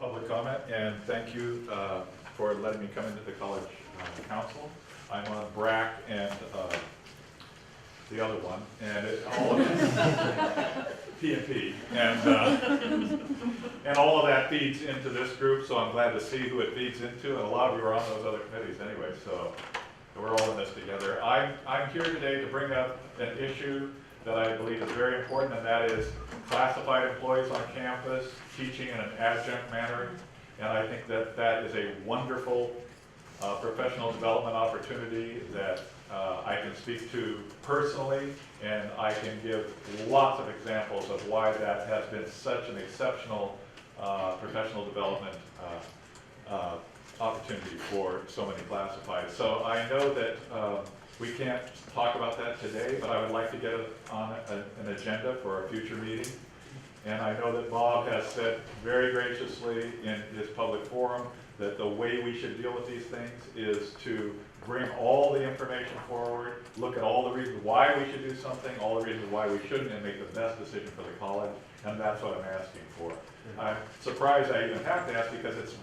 public comment, and thank you for letting me come into the college council. I'm on BRAC and the other one, and all of it, P&P, and all of that feeds into this group, so I'm glad to see who it feeds into, and a lot of you are on those other committees anyway, so we're all in this together. I'm here today to bring up an issue that I believe is very important, and that is classified employees on campus teaching in an adjunct manner. And I think that that is a wonderful professional development opportunity that I can speak to personally, and I can give lots of examples of why that has been such an exceptional professional development opportunity for so many classified. So I know that we can't talk about that today, but I would like to get it on an agenda for a future meeting. And I know that Bob has said very graciously in his public forum that the way we should deal with these things is to bring all the information forward, look at all the reasons why we should do something, all the reasons why we shouldn't, and make the best decision for the college. And that's what I'm asking for. I'm surprised I even have to ask because it's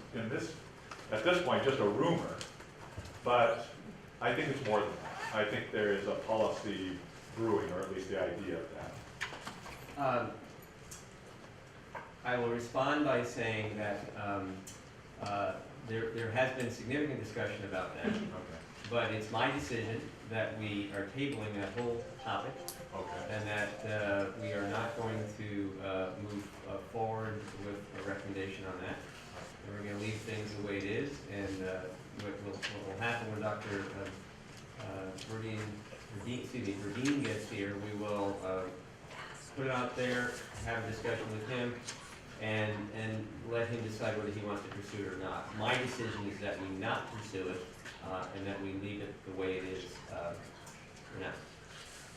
at this point just a rumor, but I think it's more than that. I think there is a policy brewing, or at least the idea of that. I will respond by saying that there has been significant discussion about that, Okay. but it's my decision that we are tabling that whole topic, Okay. and that we are not going to move forward with a recommendation on that. And we're going to leave things the way it is, and what will happen when Dr. Verdeen gets here, we will put it out there, have a discussion with him, and let him decide whether he wants to pursue it or not. My decision is that we not pursue it, and that we leave it the way it is for now.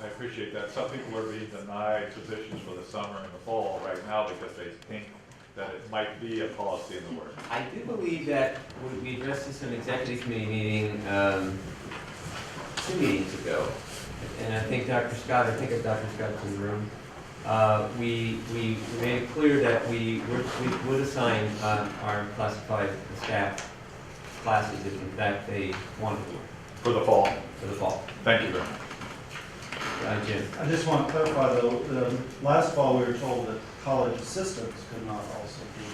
I appreciate that. Some people are being denied positions for the summer and the fall right now because they think that it might be a policy in the works. I do believe that we addressed this in an executive committee meeting 2 meetings ago, and I think Dr. Scott in the room. We made it clear that we would assign our classified staff classes if in fact they wanted to For the fall. for the fall. Thank you very much. Jim. I just want to clarify though, last fall we were told that college assistants could not also be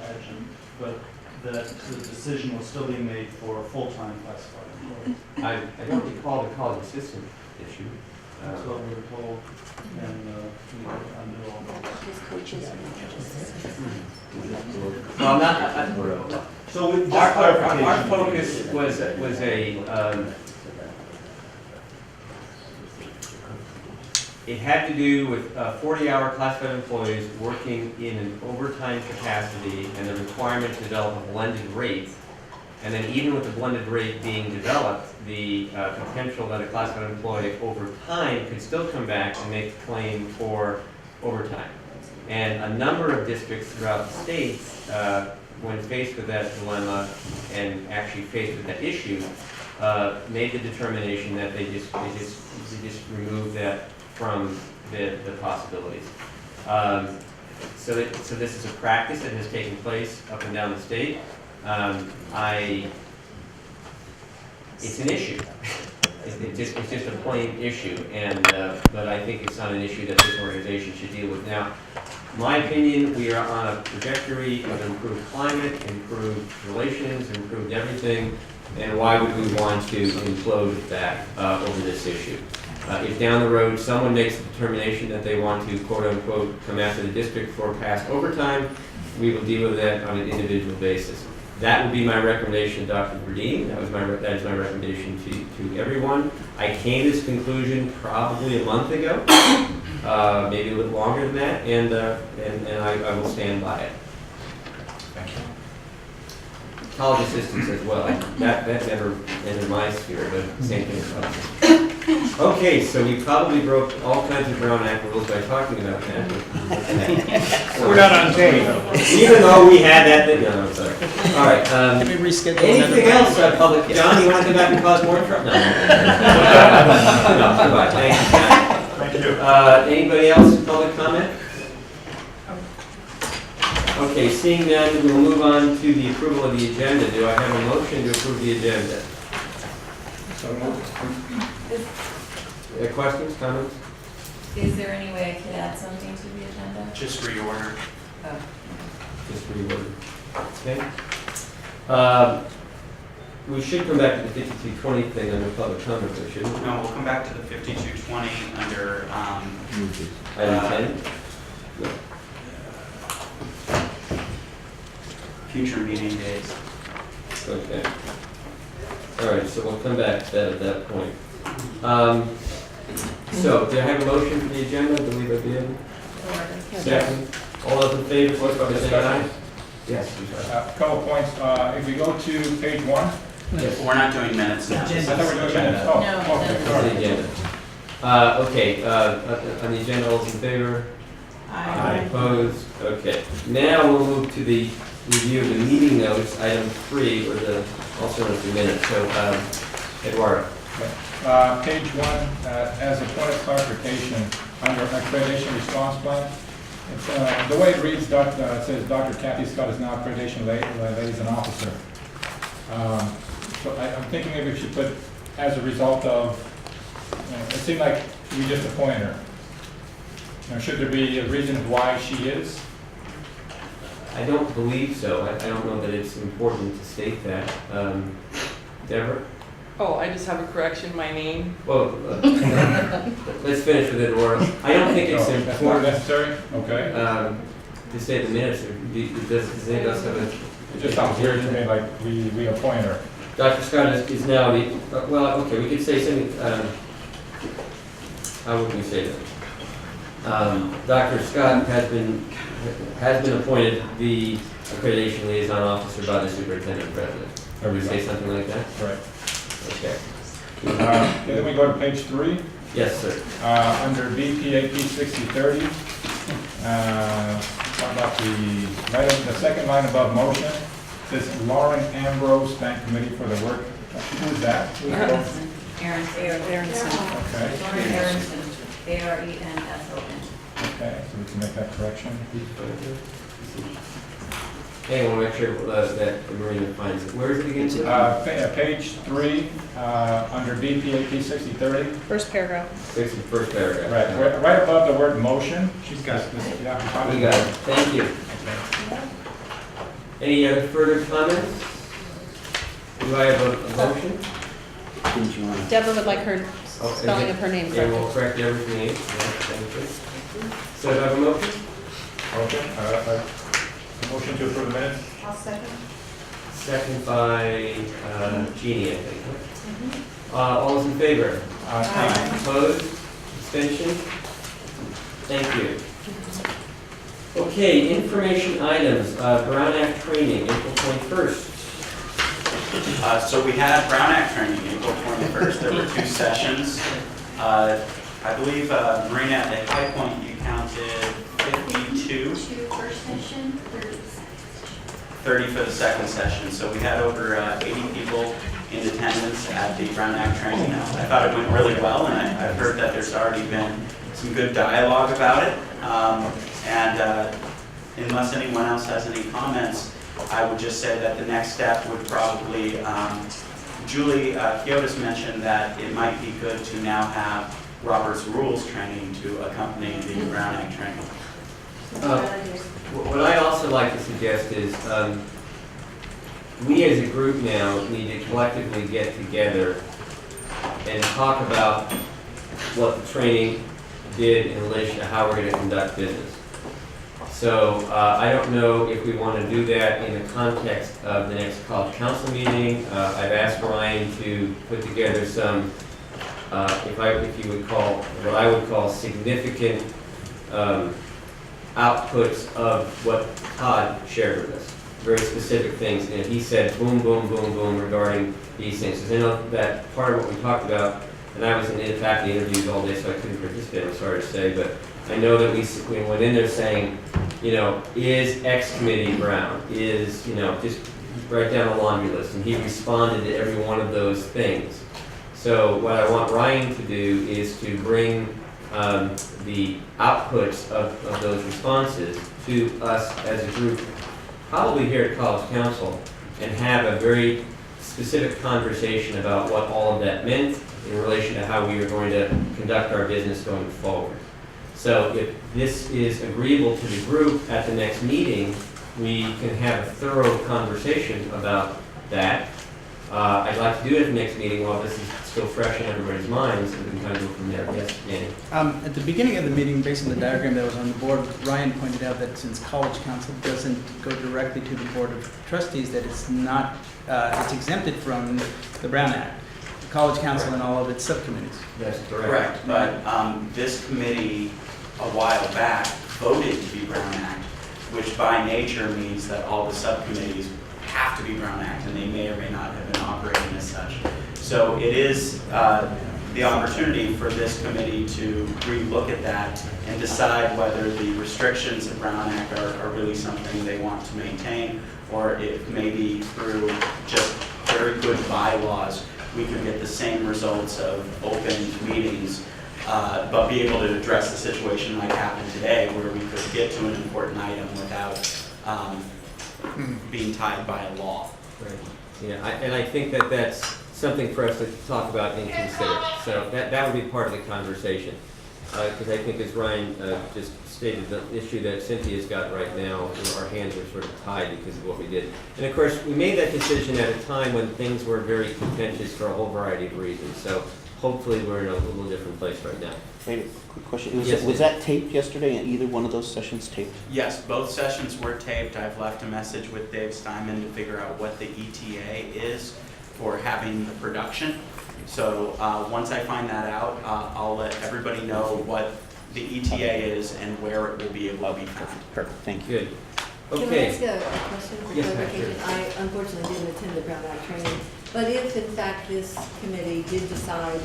adjunct, but that the decision was still being made for full-time classified employees. I don't recall the college assistant issue. That's what we were told, and we undo all those. His coaches. Well, not, So we, just our clarification. focus was a, it had to do with 40-hour classified employees working in an overtime capacity and the requirement to develop a blended rate. And then even with the blended rate being developed, the potential that a classified employee over time could still come back and make a claim for overtime. And a number of districts throughout the state, when faced with that dilemma and actually faced with that issue, made the determination that they just removed that from the possibilities. So this is a practice that has taken place up and down the state. It's an issue. It's just a plain issue, and but I think it's not an issue that this organization should deal with. Now, my opinion, we are on a trajectory of improved climate, improved relations, improved everything, and why would we want to implode that over this issue? If down the road someone makes a determination that they want to quote-unquote come after the district for past overtime, we will deal with that on an individual basis. That would be my recommendation to Dr. Verdeen. That is my recommendation to everyone. I came to this conclusion probably a month ago, maybe a little longer than that, and I will stand by it. Thank you. College assistants as well. That never entered my sphere, but same thing as well. Okay, so we probably broke all kinds of Brown Act rules by talking about that. We're not on tape. Even though we had that thing. No, I'm sorry. All right. Let me reschedule. Anything else, public? John, you want to come back and cause more trouble? No. No, goodbye. Thank you, John. Thank you. Anybody else, public comment? Okay, seeing none, we will move on to the approval of the agenda. Do I have a motion to approve the agenda? Questions, comments? Is there any way I could add something to the agenda? Just reorder. Oh. Just reworded. Okay. We should come back to the 5220 thing under public comment, though, shouldn't we? No, we'll come back to the 5220 under, Item 10? future meeting days. Okay. All right, so we'll come back to that at that point. So, do I have a motion for the agenda? I believe I did. Second. All those in favor, signify by saying aye. Yes. Couple points, if we go to page 1, Yes. We're not doing minutes now. I thought we were doing minutes. Oh, No, okay, that's That's sorry. the agenda. Okay, on the agenda, all those in favor? Opposed? Okay. Now we'll move to the review of the meeting notes, item 3, or the, also in a few minutes. So, Eduardo. Page 1, as a point of clarification, under accreditation response plan, it's, the way it reads, it says Dr. Kathy Scott is now accreditation liaison officer. So I'm thinking maybe we should put as a result of, it seemed like we just appointed her. Should there be a reason why she is? I don't believe so. I don't know that it's important to state that. Deborah? Oh, I just have a correction, my name. Well, let's finish with Eduardo. I don't think it's No, that's not important necessary? Okay. to say the minutes. Does it does have a? It just sounds weird to me, like we appoint her. Dr. Scott is now the, well, okay, we could say something, how would we say that? Dr. Scott has been appointed the accreditation liaison officer by the superintendent president. Or we say something like that? Right. Okay. Then we go to page 3. Yes, sir. Under BPAP 6030, talk about the second line above motion, says Lauren Ambrose, thank committee for the work. Who is that? Who's that? Aronson. Aronson. Okay, Lauren Aronson, Arenson. okay, so we can make that correction. Hey, I want to make sure that Marina finds it. Where is it again? sir? Page 3, under BPAP 6030, First paragraph. It's the first paragraph. right above the word motion. She's got this, yeah. We got it. Thank you. Any other further comments? Do I have a motion? Deborah would like her Oh, spelling of her name Yeah, corrected. we'll correct Deborah's name. Yeah, thank you. So do I have a motion? Okay, motion to approve the minutes? I'll second. Second by Jeannie, I think. All those in favor? Opposed? Abstention? Thank you. Okay, information items, Brown Act training, April 21st. So we had Brown Act training April 21st. There were 2 sessions. I believe, Marina, at the high point, you counted 52. 30 for the second session. So we had over 80 people in attendance at the Brown Act training. I thought it went really well, and I've heard that there's already been some good dialogue about it. Unless anyone else has any comments, I would just say that the next step would probably, Julie Kiotis mentioned that it might be good to now have Robert's Rules training to accompany the Brown Act training. What I also like to suggest is, we as a group now need to collectively get together and talk about what the training did in relation to how we're going to conduct business. So I don't know if we want to do that in the context of the next college council meeting. I've asked Ryan to put together some, if you would call, what I would call significant outputs of what Todd shared with us. Very specific things, and he said boom, boom, boom, boom regarding these things. Because I know that part of what we talked about, and I was in faculty interviews all day, so I couldn't participate, I'm sorry to say, but I know that we went in there saying, is X committee Brown? Is, just write down a laundry list, and he responded to every one of those things. So what I want Ryan to do is to bring the outputs of those responses to us as a group, probably here at College Council, and have a very specific conversation about what all of that meant in relation to how we are going to conduct our business going forward. So if this is agreeable to the group at the next meeting, we can have a thorough conversation about that. I'd like to do it at the next meeting while this is still fresh in everybody's minds, and we can kind of go from there. Yes, Danny? At the beginning of the meeting, based on the diagram that was on the board, Ryan pointed out that since College Council doesn't go directly to the Board of Trustees, that it's not, it's exempted from the Brown Act. The College Council and all of its subcommittees. That's correct. Correct, but this committee a while back voted to be Brown Act, which by nature means that all the subcommittees have to be Brown Act, and they may or may not have been operating as such. So it is the opportunity for this committee to relook at that and decide whether the restrictions of Brown Act are really something they want to maintain, or if maybe through just very good bylaws, we could get the same results of open meetings, but be able to address the situation like happened today, where we could get to an important item without being tied by a law. Right. Yeah, and I think that that's something for us to talk about and consider. So that would be part of the conversation. Because I think, as Ryan just stated, the issue that Cynthia's got right now, our hands are sort of tied because of what we did. And of course, we made that decision at a time when things were very contentious for a whole variety of reasons. So hopefully we're in a little different place right now. Wait, a quick question. Yes, Was please. that taped yesterday, and either one of those sessions taped? Yes, both sessions were taped. I've left a message with Dave Steinman to figure out what the ETA is for having the production. So once I find that out, I'll let everybody know what the ETA is and where it will be able to be found. Perfect, thank you. Good. Can I Okay. ask a question for Yes, ma'am, clarification? sure. I unfortunately didn't attend the Brown Act training, but if in fact this committee did decide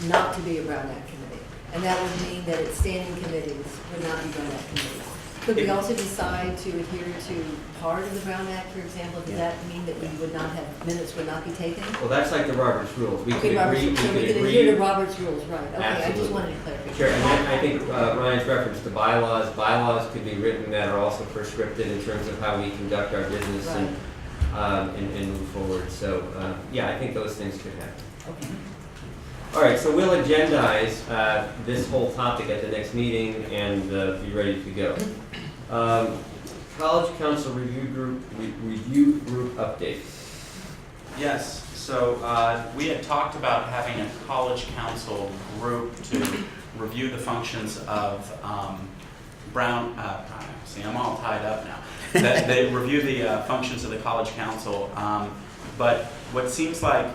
not to be a Brown Act committee, and that would mean that its standing committees would not be Brown Act committees, could we also decide to adhere to part of the Brown Act, for example? Does that mean that we would not have, minutes would not be taken? Well, that's like the Roberts rules. We Okay, could Robert's, agree, so we could agree. adhere to Robert's rules, right? Okay, I just Absolutely. wanted to clarify. Sure, and then I think Ryan's reference to bylaws. Bylaws could be written that are also prescriptive in terms of how we conduct our business and move forward. So, yeah, I think those things could happen. Okay. All right, so we'll agendize this whole topic at the next meeting and be ready to go. College Council Review Group update. Yes, so we had talked about having a college council group to review the functions of see, I'm all tied up now. That they review the functions of the college council, but what seems like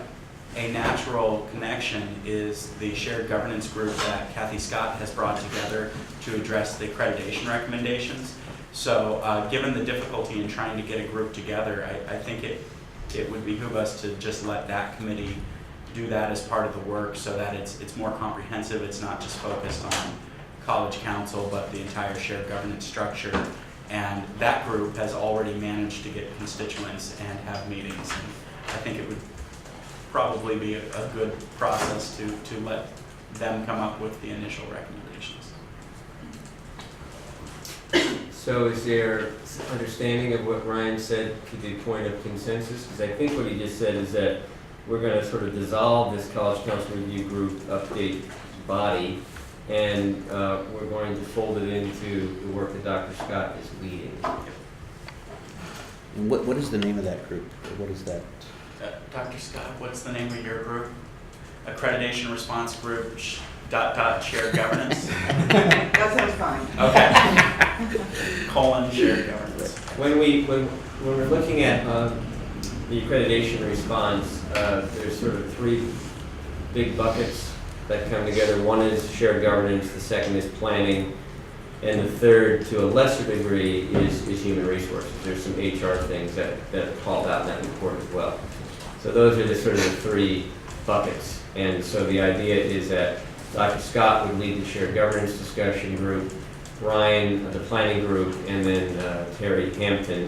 a natural connection is the shared governance group that Kathy Scott has brought together to address the accreditation recommendations. So given the difficulty in trying to get a group together, I think it would behoove us to just let that committee do that as part of the work so that it's more comprehensive. It's not just focused on college council, but the entire shared governance structure. And that group has already managed to get constituents and have meetings. And I think it would probably be a good process to let them come up with the initial recommendations. So is there understanding of what Ryan said to the point of consensus? Because I think what he just said is that we're going to sort of dissolve this College Council Review Group update body, and we're going to fold it into the work that Dr. Scott is leading. And what is the name of that group? Or what is that? Dr. Scott, what's the name of your group? Accreditation Response Group, shared governance? That sounds fine. Okay. Shared governance. When we're looking at the accreditation response, there's sort of three big buckets that come together. One is shared governance, the second is planning, and the third, to a lesser degree, is human resources. There's some HR things that are called out in that report as well. So those are the sort of the three buckets. And so the idea is that Dr. Scott would lead the shared governance discussion group, Ryan, the planning group, and then Terry Hampton,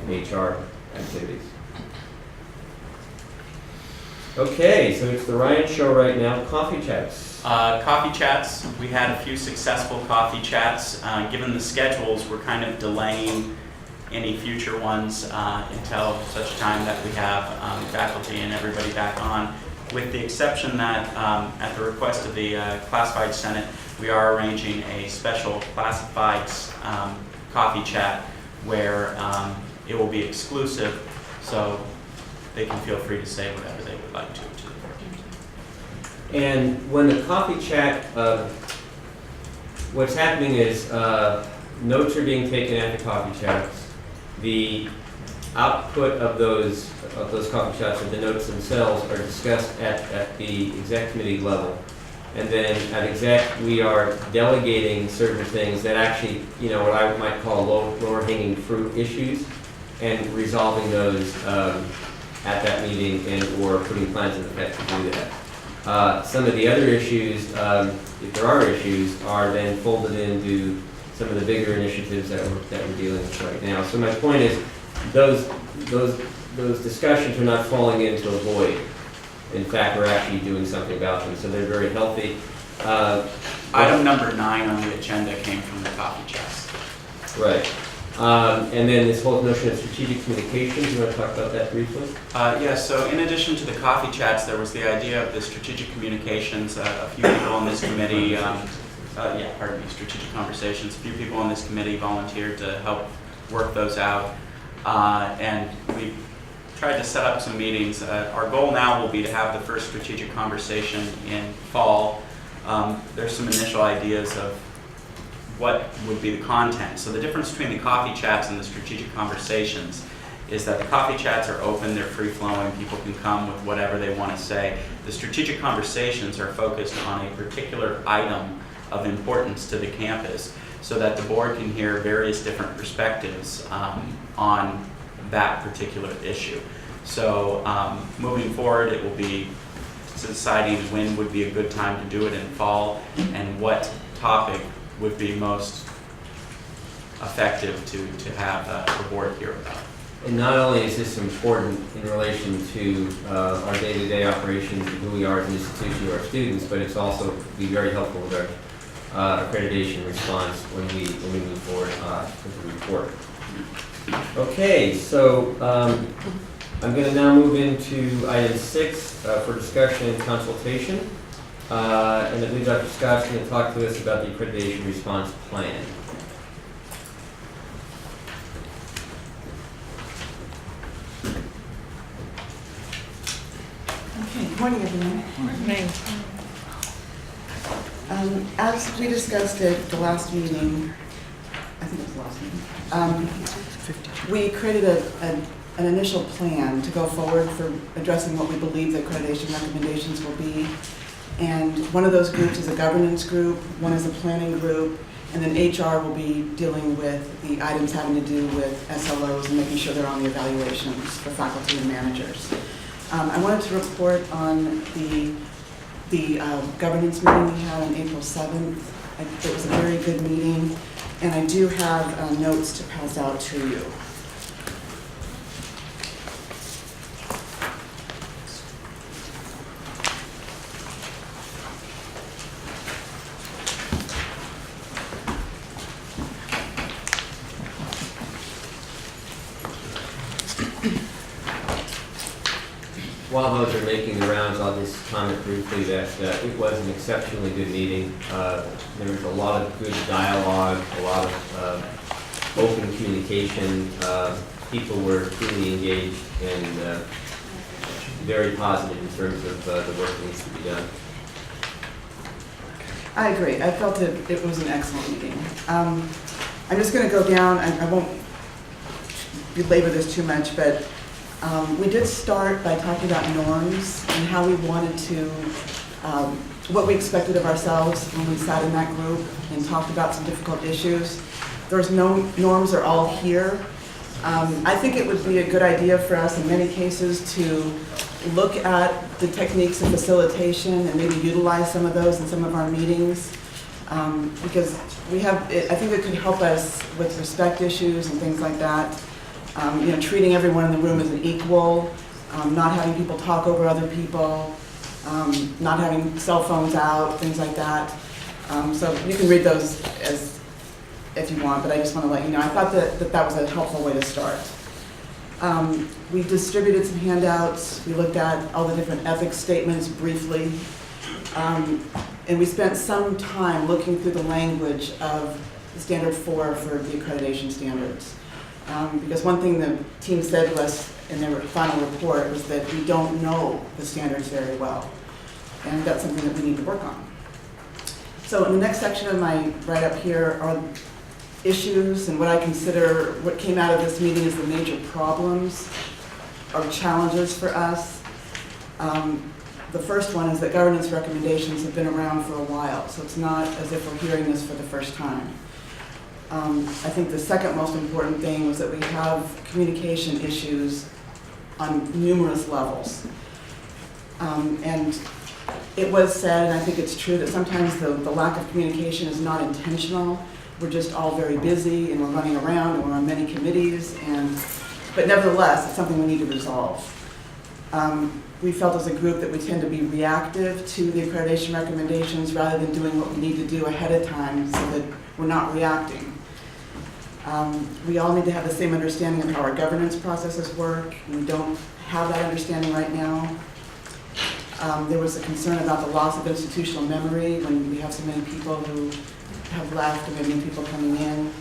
HR activities. Okay, so it's the Ryan Show right now, coffee chats. Coffee chats, we had a few successful coffee chats. Given the schedules, we're kind of delaying any future ones until such time that we have faculty and everybody back on, with the exception that at the request of the Classified Senate, we are arranging a special classifieds coffee chat where it will be exclusive, so they can feel free to say whatever they would like to the board. And when the coffee chat, what's happening is notes are being taken at the coffee chats. The output of those coffee chats and the notes themselves are discussed at the exec committee level. And then at exec, we are delegating certain things that actually, you know, what I might call lower hanging fruit issues, and resolving those at that meeting and or putting plans in effect to do that. Some of the other issues, if there are issues, are then folded into some of the bigger initiatives that we're dealing with right now. So my point is, those discussions are not falling into a void. In fact, we're actually doing something about them, so they're very healthy. Item number 9 on the agenda came from the coffee chats. Right. And then this whole notion of strategic communications, you want to talk about that briefly? Yes, so in addition to the coffee chats, there was the idea of the strategic communications. A few people on this committee, strategic conversations. A few people on this committee volunteered to help work those out. And we tried to set up some meetings. Our goal now will be to have the first strategic conversation in fall. There's some initial ideas of what would be the content. So the difference between the coffee chats and the strategic conversations is that the coffee chats are open, they're free-flowing, people can come with whatever they want to say. The strategic conversations are focused on a particular item of importance to the campus so that the board can hear various different perspectives on that particular issue. So moving forward, it will be deciding when would be a good time to do it in fall and what topic would be most effective to have the board hear about. And not only is this important in relation to our day-to-day operations and who we are as an institution to our students, but it's also be very helpful with our accreditation response when we move forward with the report. Okay, so I'm going to now move into item 6 for discussion and consultation. And I believe Dr. Scott's going to talk to us about the accreditation response plan. Okay, good morning, everyone. As we discussed at the last meeting, I think it was the last meeting, we created an initial plan to go forward for addressing what we believe the accreditation recommendations will be. And one of those groups is a governance group, one is a planning group, and then HR will be dealing with the items having to do with SLOs and making sure they're on the evaluations for faculty and managers. I wanted to report on the governance meeting we had on April 7th. It was a very good meeting, and I do have notes to pass out to you. While those are making the rounds, I'll just comment briefly that it was an exceptionally good meeting. There was a lot of good dialogue, a lot of open communication. People were truly engaged and very positive in terms of the work that needs to be done. I agree. I felt it was an excellent meeting. I'm just going to go down. I won't belabor this too much, but we did start by talking about norms and how we wanted to, what we expected of ourselves when we sat in that group and talked about some difficult issues. There's no norms are all here. I think it would be a good idea for us in many cases to look at the techniques of facilitation and maybe utilize some of those in some of our meetings. Because I think it could help us with respect issues and things like that. Treating everyone in the room as an equal, not having people talk over other people, not having cell phones out, things like that. So you can read those as if you want, but I just want to let you know, I thought that was a helpful way to start. We distributed some handouts, we looked at all the different ethics statements briefly, and we spent some time looking through the language of the Standard 4 for the accreditation standards. Because one thing the team said to us in their final report was that we don't know the standards very well, and that's something that we need to work on. So in the next section of my write-up here are issues and what I consider what came out of this meeting is the major problems or challenges for us. The first one is that governance recommendations have been around for a while, so it's not as if we're hearing this for the first time. I think the second most important thing was that we have communication issues on numerous levels. And it was said, and I think it's true, that sometimes the lack of communication is not intentional. We're just all very busy and we're running around and we're on many committees, but nevertheless, it's something we need to resolve. We felt as a group that we tend to be reactive to the accreditation recommendations rather than doing what we need to do ahead of time so that we're not reacting. We all need to have the same understanding of how our governance processes work. We don't have that understanding right now. There was a concern about the loss of institutional memory when we have so many people who have left and many people coming in.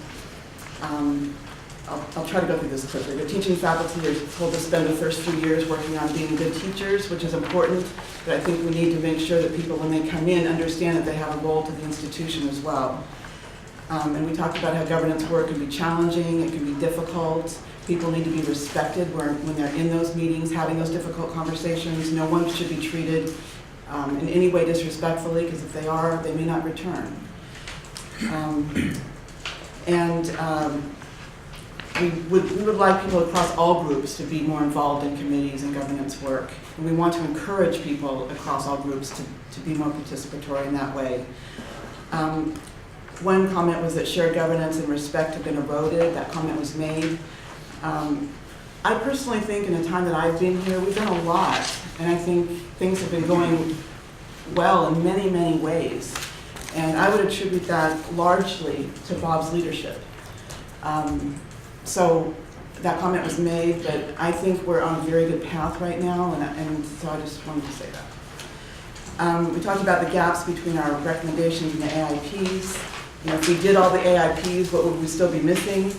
I'll try to go through this quickly. The teaching faculty are told to spend the first few years working on being good teachers, which is important, but I think we need to make sure that people, when they come in, understand that they have a role to the institution as well. And we talked about how governance work can be challenging, it can be difficult. People need to be respected when they're in those meetings, having those difficult conversations. No one should be treated in any way disrespectfully, because if they are, they may not return. We would like people across all groups to be more involved in committees and governance work. And we want to encourage people across all groups to be more participatory in that way. One comment was that shared governance and respect have been eroded. That comment was made. I personally think in the time that I've been here, we've done a lot. And I think things have been going well in many, many ways. And I would attribute that largely to Bob's leadership. So that comment was made, but I think we're on a very good path right now, and so I just wanted to say that. We talked about the gaps between our recommendations and the AIPs. You know, if we did all the AIPs, what would we still be missing?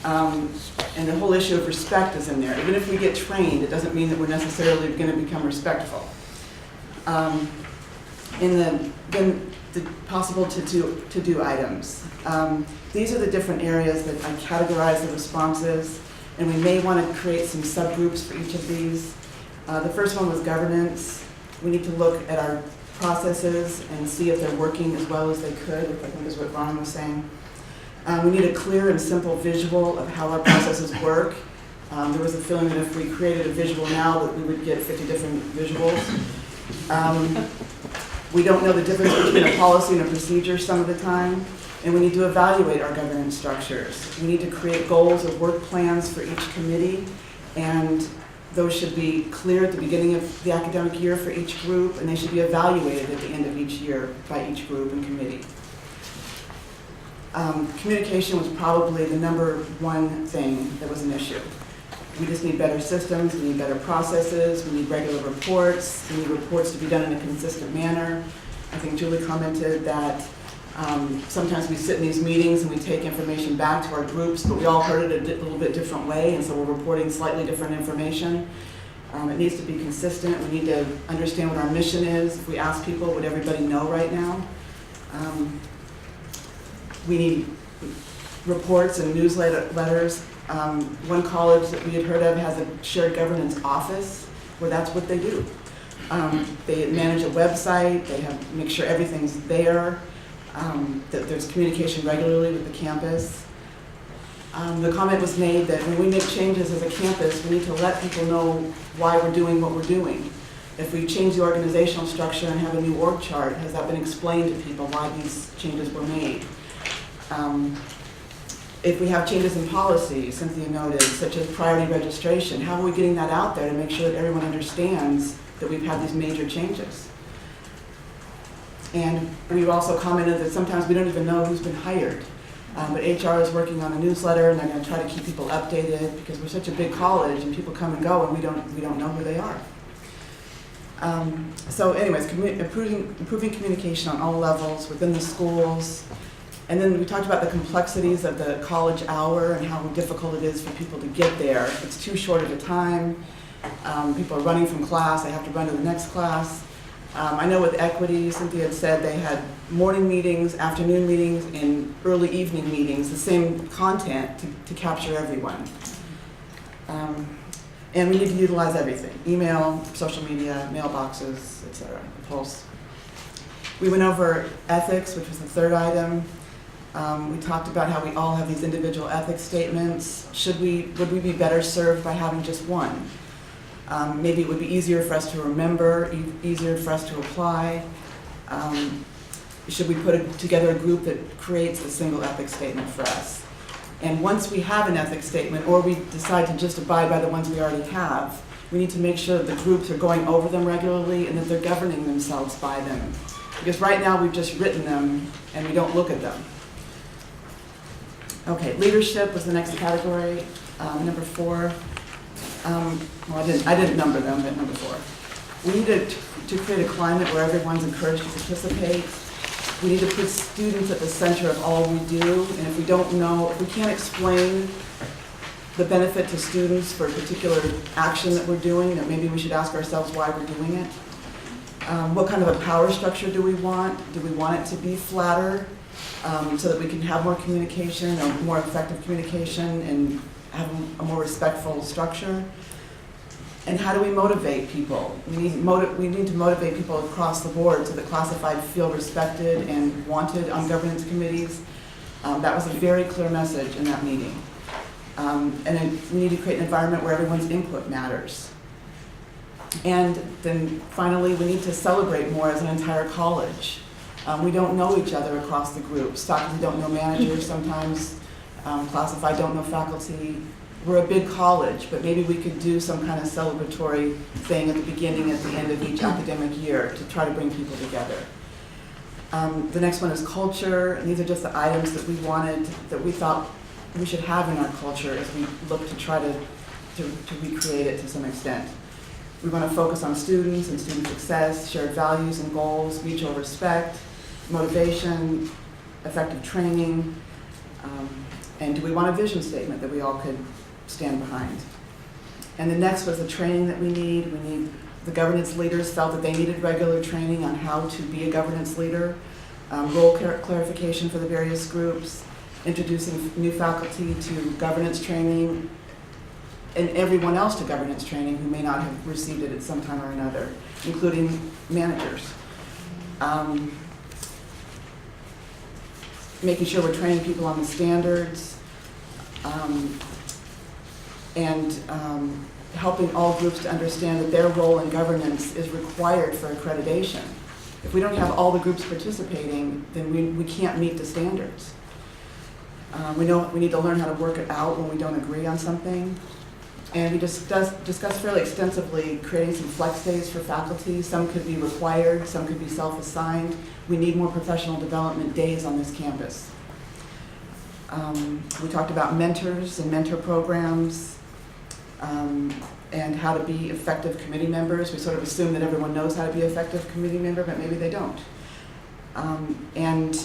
And the whole issue of respect is in there. Even if we get trained, it doesn't mean that we're necessarily going to become respectful. Then the possible to-do items. These are the different areas that I categorize the responses, and we may want to create some subgroups for each of these. The first one was governance. We need to look at our processes and see if they're working as well as they could, which I think is what Ron was saying. We need a clear and simple visual of how our processes work. There was a feeling that if we created a visual now that we would get 50 different visuals. We don't know the difference between a policy and a procedure some of the time, and we need to evaluate our governance structures. We need to create goals or work plans for each committee, and those should be clear at the beginning of the academic year for each group, and they should be evaluated at the end of each year by each group and committee. Communication was probably the #1 thing that was an issue. We just need better systems, we need better processes, we need regular reports, we need reports to be done in a consistent manner. I think Julie commented that sometimes we sit in these meetings and we take information back to our groups, but we all heard it a little bit different way, and so we're reporting slightly different information. It needs to be consistent. We need to understand what our mission is. If we ask people, would everybody know right now? We need reports and newsletters. One college that we had heard of has a shared governance office where that's what they do. They manage a website, they make sure everything's there, that there's communication regularly with the campus. The comment was made that when we make changes as a campus, we need to let people know why we're doing what we're doing. If we change the organizational structure and have a new org chart, has that been explained to people why these changes were made? if we have changes in policy, Cynthia noted, such as priority registration, how are we getting that out there to make sure that everyone understands that we've had these major changes? And we've also commented that sometimes we don't even know who's been hired. But HR is working on a newsletter, and they're going to try to keep people updated because we're such a big college and people come and go, and we don't know who they are. So anyways, improving communication on all levels within the schools. And then we talked about the complexities of the college hour and how difficult it is for people to get there. It's too short of a time. People are running from class, they have to run to the next class. I know with Equity, Cynthia had said they had morning meetings, afternoon meetings, and early evening meetings, the same content to capture everyone. And we need to utilize everything, email, social media, mailboxes, etc. Pulse. We went over ethics, which was the third item. We talked about how we all have these individual ethics statements. Would we be better served by having just one? Maybe it would be easier for us to remember, easier for us to apply. Should we put together a group that creates a single ethics statement for us? And once we have an ethics statement, or we decide to just abide by the ones we already have, we need to make sure that the groups are going over them regularly and that they're governing themselves by them. Because right now we've just written them and we don't look at them. Okay, leadership was the next category, number 4. Well, I didn't number them, but number 4. We need to create a climate where everyone's encouraged to participate. We need to put students at the center of all we do, and if we don't know, if we can't explain the benefit to students for a particular action that we're doing, then maybe we should ask ourselves why we're doing it. What kind of a power structure do we want? Do we want it to be flatter so that we can have more communication or more effective communication and have a more respectful structure? And how do we motivate people? We need to motivate people across the board so that classified feel respected and wanted on governance committees. That was a very clear message in that meeting. And we need to create an environment where everyone's input matters. And then finally, we need to celebrate more as an entire college. We don't know each other across the groups. Faculty don't know managers sometimes. Classified don't know faculty. We're a big college, but maybe we could do some kind of celebratory thing at the beginning, at the end of each academic year to try to bring people together. The next one is culture, and these are just the items that we thought we should have in our culture as we look to try to recreate it to some extent. We want to focus on students and student success, shared values and goals, mutual respect, motivation, effective training, and do we want a vision statement that we all could stand behind? And the next was the training that we need. The governance leaders felt that they needed regular training on how to be a governance leader, role clarification for the various groups, introducing new faculty to governance training, and everyone else to governance training who may not have received it at some time or another, including managers. Making sure we're training people on the standards, and helping all groups to understand that their role in governance is required for accreditation. If we don't have all the groups participating, then we can't meet the standards. We know we need to learn how to work it out when we don't agree on something. And we discussed fairly extensively creating some flex days for faculty. Some could be required, some could be self-assigned. We need more professional development days on this campus. We talked about mentors and mentor programs, and how to be effective committee members. We sort of assume that everyone knows how to be an effective committee member, but maybe they don't. And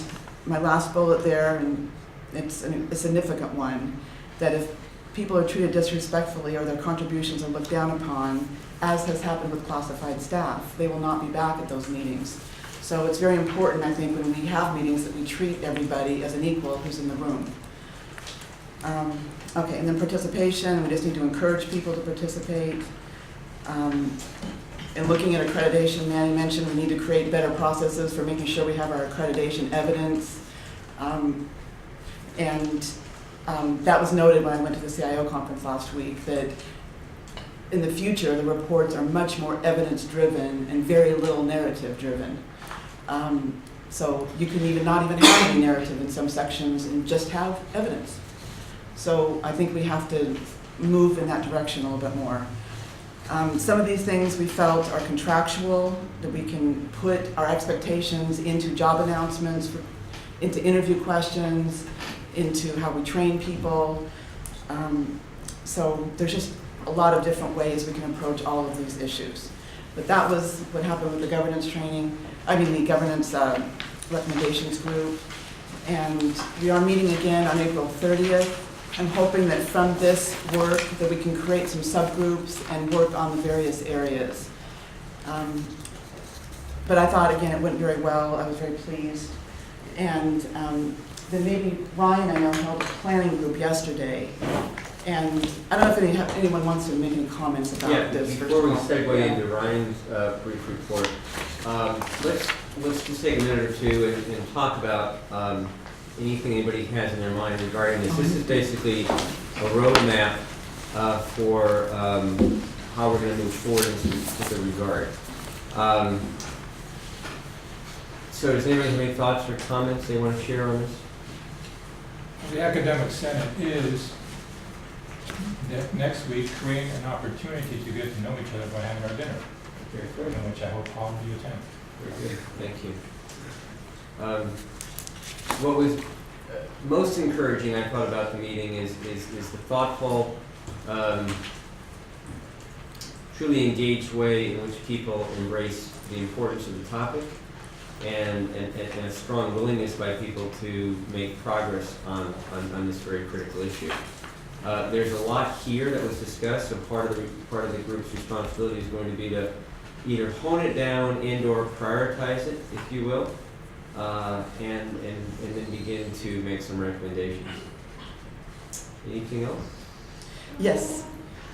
my last bullet there, and it's a significant one, that if people are treated disrespectfully or their contributions are looked down upon, as has happened with classified staff, they will not be back at those meetings. So it's very important, I think, when we have meetings that we treat everybody as an equal who's in the room. Okay, and then participation, we just need to encourage people to participate. And looking at accreditation, Manny mentioned we need to create better processes for making sure we have our accreditation evidence. That was noted when I went to the CIO conference last week, that in the future, the reports are much more evidence-driven and very little narrative-driven. So you can not even have any narrative in some sections and just have evidence. So I think we have to move in that direction a little bit more. Some of these things we felt are contractual, that we can put our expectations into job announcements, into interview questions, into how we train people. So there's just a lot of different ways we can approach all of these issues. But that was what happened with the governance training, the governance recommendations group. And we are meeting again on April 30th. I'm hoping that from this work that we can create some subgroups and work on the various areas. But I thought, again, it went very well. I was very pleased. And then maybe Ryan, I know, held a planning group yesterday. And I don't know if anyone wants to make any comments about this. Before we segue into Ryan's brief report, let's just take a minute or two and talk about anything anybody has in their mind regarding this. This is basically a roadmap for how we're going to move forward in this particular regard. So does anybody have any thoughts or comments they want to share on this? The Academic Senate is next week creating an opportunity to get to know each other by having our dinner, in which I hope all of you attend. Very good, thank you. What was most encouraging, I thought, about the meeting is the thoughtful, truly engaged way in which people embrace the importance of the topic and a strong willingness by people to make progress on this very critical issue. There's a lot here that was discussed, so part of the group's responsibility is going to be to either hone it down and/or prioritize it, if you will, and then begin to make some recommendations. Anything else? Yes.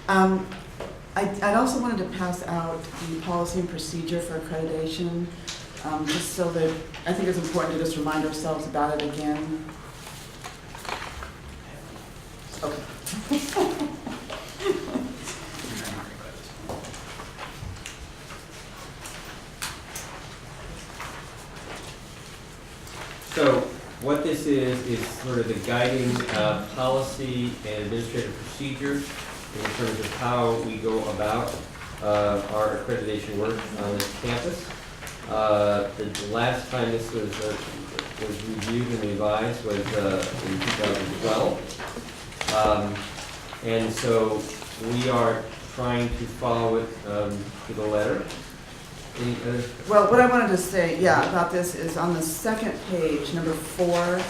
I also wanted to pass out the policy and procedure for accreditation, just so that I think it's important to just remind ourselves about it again. Okay. So what this is sort of the guiding policy and administrative procedure in terms of how we go about our accreditation work on this campus. The last time this was reviewed and revised was in 2012. And so we are trying to follow it to the letter. Any other? Well, what I wanted to say, about this is on the second page, number 4.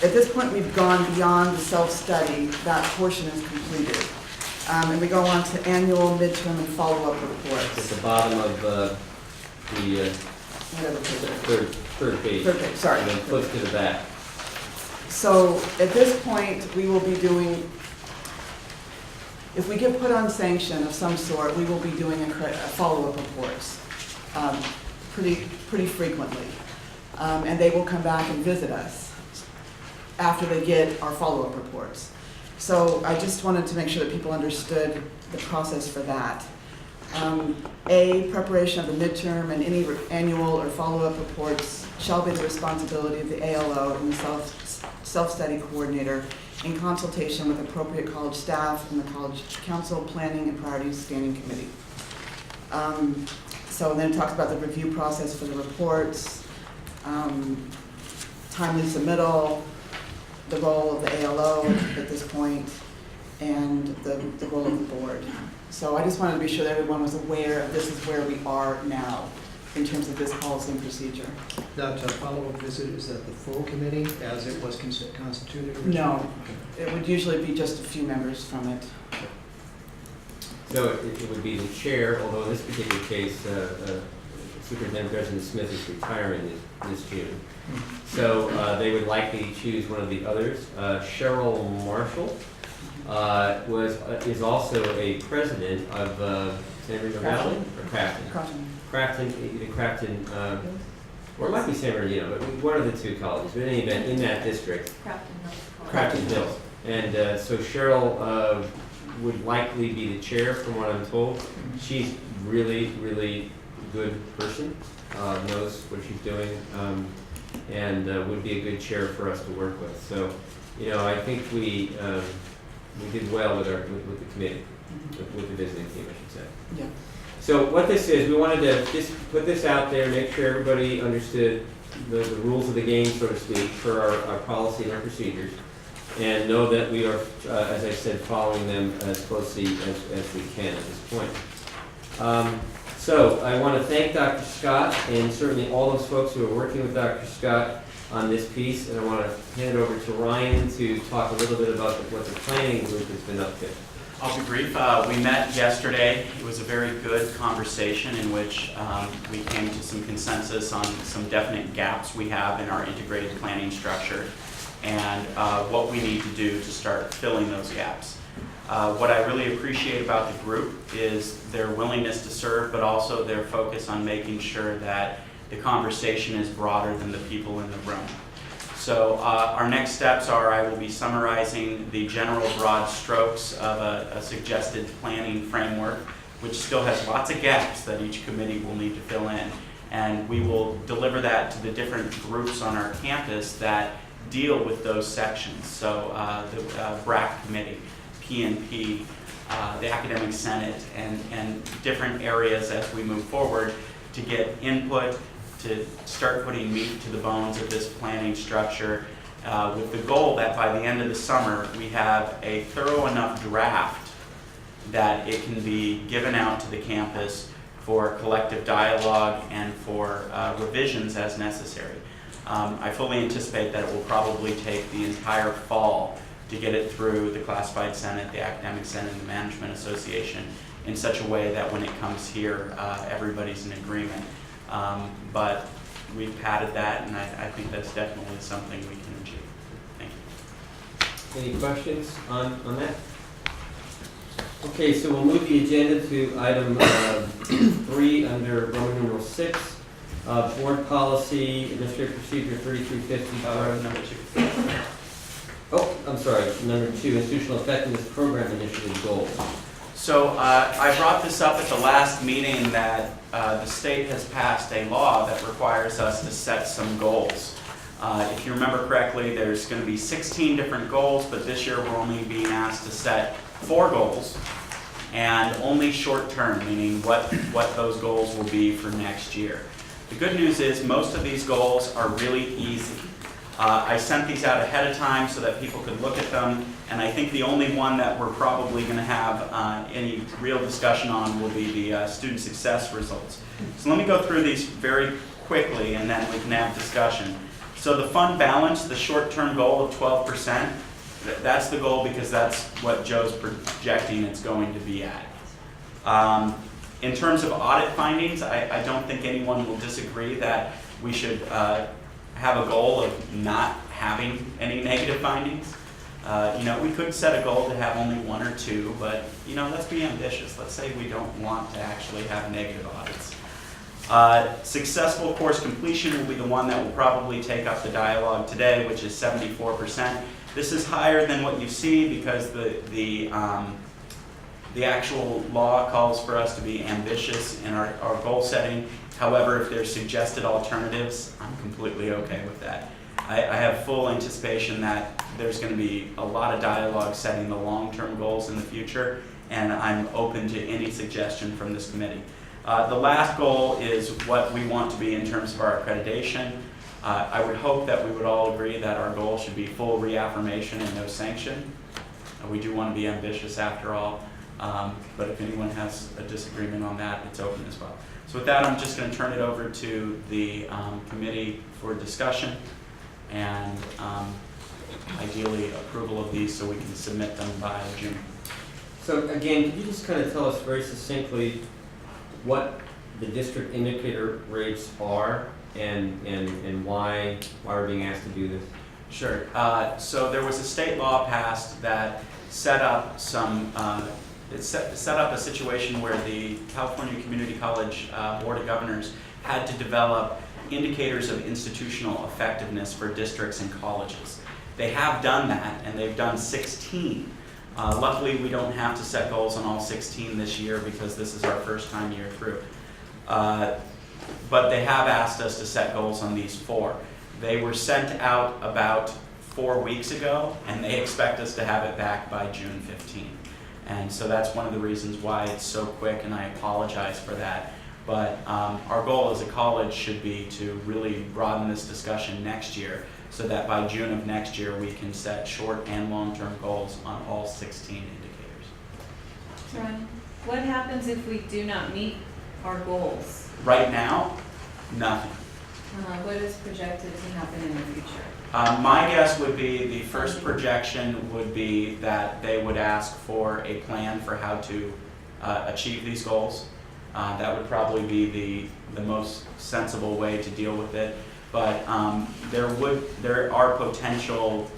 At this point, we've gone beyond the self-study. That portion is completed. And we go on to annual, midterm, and follow-up reports. At the bottom of the Whatever page it is. third page. Third page, sorry. And then flip to the back. So at this point, we will be doing, if we get put on sanction of some sort, we will be doing follow-up reports pretty frequently. And they will come back and visit us after they get our follow-up reports. So I just wanted to make sure that people understood the process for that. Preparation of the midterm and any annual or follow-up reports shall be the responsibility of the ALO and the self-study coordinator in consultation with appropriate college staff and the college council, planning and priorities standing committee. So then it talks about the review process for the reports, timely submittal, the role of the ALO at this point, and the role of the board. So I just wanted to be sure that everyone was aware of this is where we are now in terms of this policy and procedure. That follow-up visit, is that the full committee as it was constituted? No, it would usually be just a few members from it. So it would be the chair, although in this particular case, Superintendent President Smith is retiring this June. So they would likely choose one of the others. Cheryl Marshall is also a president of San Bernardino Valley or Crafton, either Crafton, or it might be San Bernardino, but one of the two colleges. But in any event, in that district, Crafton Hills. And so Cheryl would likely be the chair, from what I'm told. She's really, really good person, knows what she's doing. and would be a good chair for us to work with. So, you know, I think we did well with with the committee, with the visiting team, I should say. Yeah. So what this is, we wanted to just put this out there, make sure everybody understood the rules of the game, so to speak, for our policy and our procedures, and know that we are, as I said, following them as closely as we can at this point. So I want to thank Dr. Scott and certainly all those folks who are working with Dr. Scott on this piece, and I want to hand it over to Ryan to talk a little bit about what the planning group has been up to. I'll be brief. We met yesterday. It was a very good conversation in which we came to some consensus on some definite gaps we have in our integrated planning structure and what we need to do to start filling those gaps. What I really appreciate about the group is their willingness to serve, but also their focus on making sure that the conversation is broader than the people in the room. So our next steps are I will be summarizing the general broad strokes of a suggested planning framework, which still has lots of gaps that each committee will need to fill in. And we will deliver that to the different groups on our campus that deal with those sections. So the BRAC committee, PNP, the Academic Senate, and different areas as we move forward to get input, to start putting meat to the bones of this planning structure with the goal that by the end of the summer we have a thorough enough draft that it can be given out to the campus for collective dialogue and for revisions as necessary. I fully anticipate that it will probably take the entire fall to get it through the Classified Senate, the Academic Senate, and the Management Association in such a way that when it comes here, everybody's in agreement. But we've padded that, and I think that's definitely something we can achieve. Thank you. Any questions on that? Okay, so we'll move the agenda to item 3 under Roman numeral 6, board policy, administrative procedure 3350. Number 2. Oh, I'm sorry, number 2, institutional effectiveness program initiative goals. So I brought this up at the last meeting that the state has passed a law that requires us to set some goals. If you remember correctly, there's going to be 16 different goals, but this year we're only being asked to set 4 goals, and only short term, meaning what those goals will be for next year. The good news is most of these goals are really easy. I sent these out ahead of time so that people could look at them, and I think the only one that we're probably going to have any real discussion on will be the student success results. So let me go through these very quickly and then we can have discussion. So the fund balance, the short-term goal of 12%, that's the goal because that's what Joe's projecting it's going to be at. In terms of audit findings, I don't think anyone will disagree that we should have a goal of not having any negative findings. We could set a goal to have only 1 or 2, but let's be ambitious. Let's say we don't want to actually have negative audits. Successful course completion will be the one that will probably take up the dialogue today, which is 74%. This is higher than what you see because the actual law calls for us to be ambitious in our goal setting. However, if there's suggested alternatives, I'm completely okay with that. I have full anticipation that there's going to be a lot of dialogue setting the long-term goals in the future, and I'm open to any suggestion from this committee. The last goal is what we want to be in terms of our accreditation. I would hope that we would all agree that our goal should be full reaffirmation and no sanction. We do want to be ambitious after all, but if anyone has a disagreement on that, it's open as well. So with that, I'm just going to turn it over to the committee for discussion and ideally approval of these so we can submit them by June. So again, could you just kind of tell us very succinctly what the district indicator rates are and why we're being asked to do this? Sure. So there was a state law passed that set up some set up a situation where the California Community College Board of Governors had to develop indicators of institutional effectiveness for districts and colleges. They have done that, and they've done 16. Luckily, we don't have to set goals on all 16 this year because this is our first time year through. But they have asked us to set goals on these 4. They were sent out about 4 weeks ago, and they expect us to have it back by June 15th. And so that's one of the reasons why it's so quick, and I apologize for that. But our goal as a college should be to really broaden this discussion next year, so that by June of next year, we can set short and long-term goals on all 16 indicators. Ron, what happens if we do not meet our goals? Right now, nothing. What is projected to happen in the future? My guess would be the first projection would be that they would ask for a plan for how to achieve these goals. That would probably be the most sensible way to deal with it. But there are potential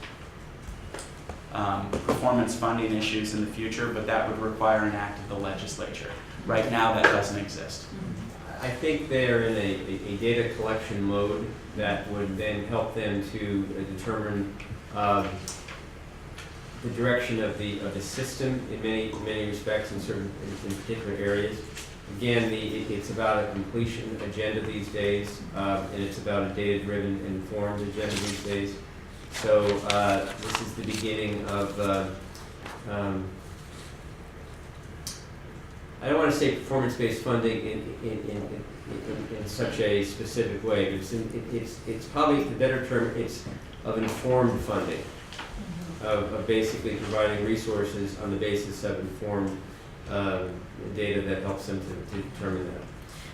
performance funding issues in the future, but that would require an act of the legislature. Right now, that doesn't exist. I think they're in a data collection mode that would then help them to determine the direction of the system in many respects in particular areas. Again, it's about a completion agenda these days, and it's about a data-driven, informed agenda these days. So this is the beginning of I don't want to say performance-based funding in such a specific way, but it's probably the better term. It's of informed funding, of basically providing resources on the basis of informed data that helps them to determine that.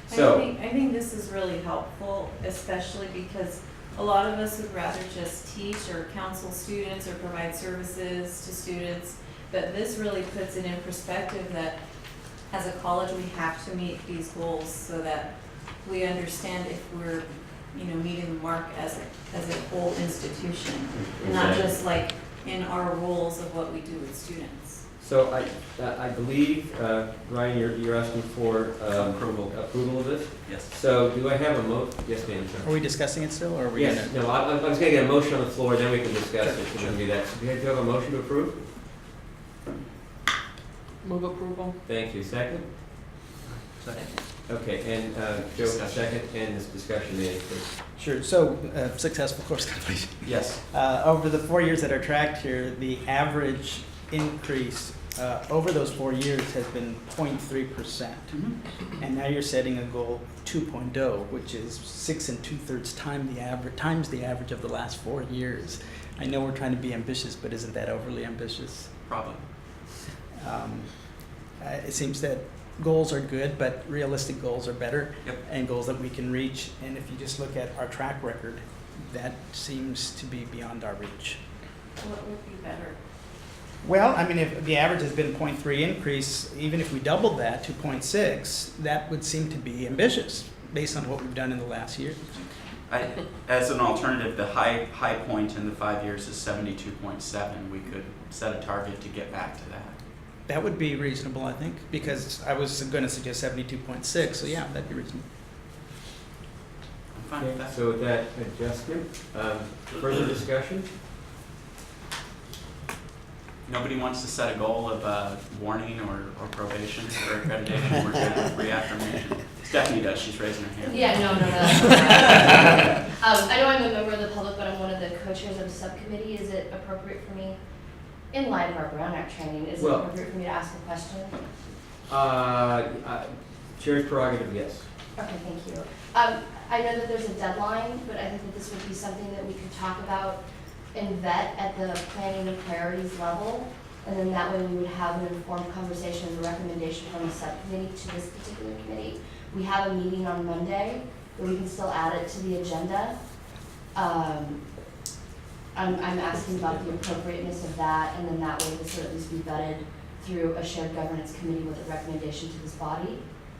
So I think this is really helpful, especially because a lot of us would rather just teach or counsel students or provide services to students, but this really puts it in perspective that as a college, we have to meet these goals so that we understand if we're, meeting the mark as a whole institution, and not just like in our rules of what we do with students. So I believe, Ryan, you're asking for approval of this? Yes. So do I have a yes, ma'am, Are sir. we discussing it still, or are we Yes, gonna? no, I was going to get a motion on the floor, then we can discuss it. We're going to do that. So do you have a motion to approve? Move approval. Thank you. Second? Second. Okay, and Joe, second, and this discussion is, Sure, so successful course completion. Yes. Over the 4 years that are tracked here, the average increase over those 4 years has been 0.3%. And now you're setting a goal of 2.0, which is 6 2/3 times the average of the last 4 years. I know we're trying to be ambitious, but isn't that overly ambitious? Probably. It seems that goals are good, but realistic goals are better. Yep. And goals that we can reach. And if you just look at our track record, that seems to be beyond our reach. What would be better? Well, I mean, if the average has been 0.3 increase, even if we doubled that to 0.6, that would seem to be ambitious based on what we've done in the last year. As an alternative, the high point in the 5 years is 72.7. We could set a target to get back to that. That would be reasonable, I think, because I was going to suggest 72.6, so yeah, that'd be reasonable. I'm fine with that. so with that adjustment, further discussion? Nobody wants to set a goal of warning or probation or accreditation. We're good with reaffirmation. Stephanie does. She's raising her hand. Yeah, no. I know I'm a member of the public, but I'm one of the co-chairs of the subcommittee. Is it appropriate for me, in light of our Brown Act training, is it appropriate for me to ask a question? Chair's prerogative, yes. Okay, thank you. I know that there's a deadline, but I think that this would be something that we could talk about and vet at the planning and priorities level, and then that way we would have an informed conversation and a recommendation from the subcommittee to this particular committee. We have a meeting on Monday, but we can still add it to the agenda. I'm asking about the appropriateness of that, and then that way this would at least be vetted through a shared governance committee with a recommendation to this body.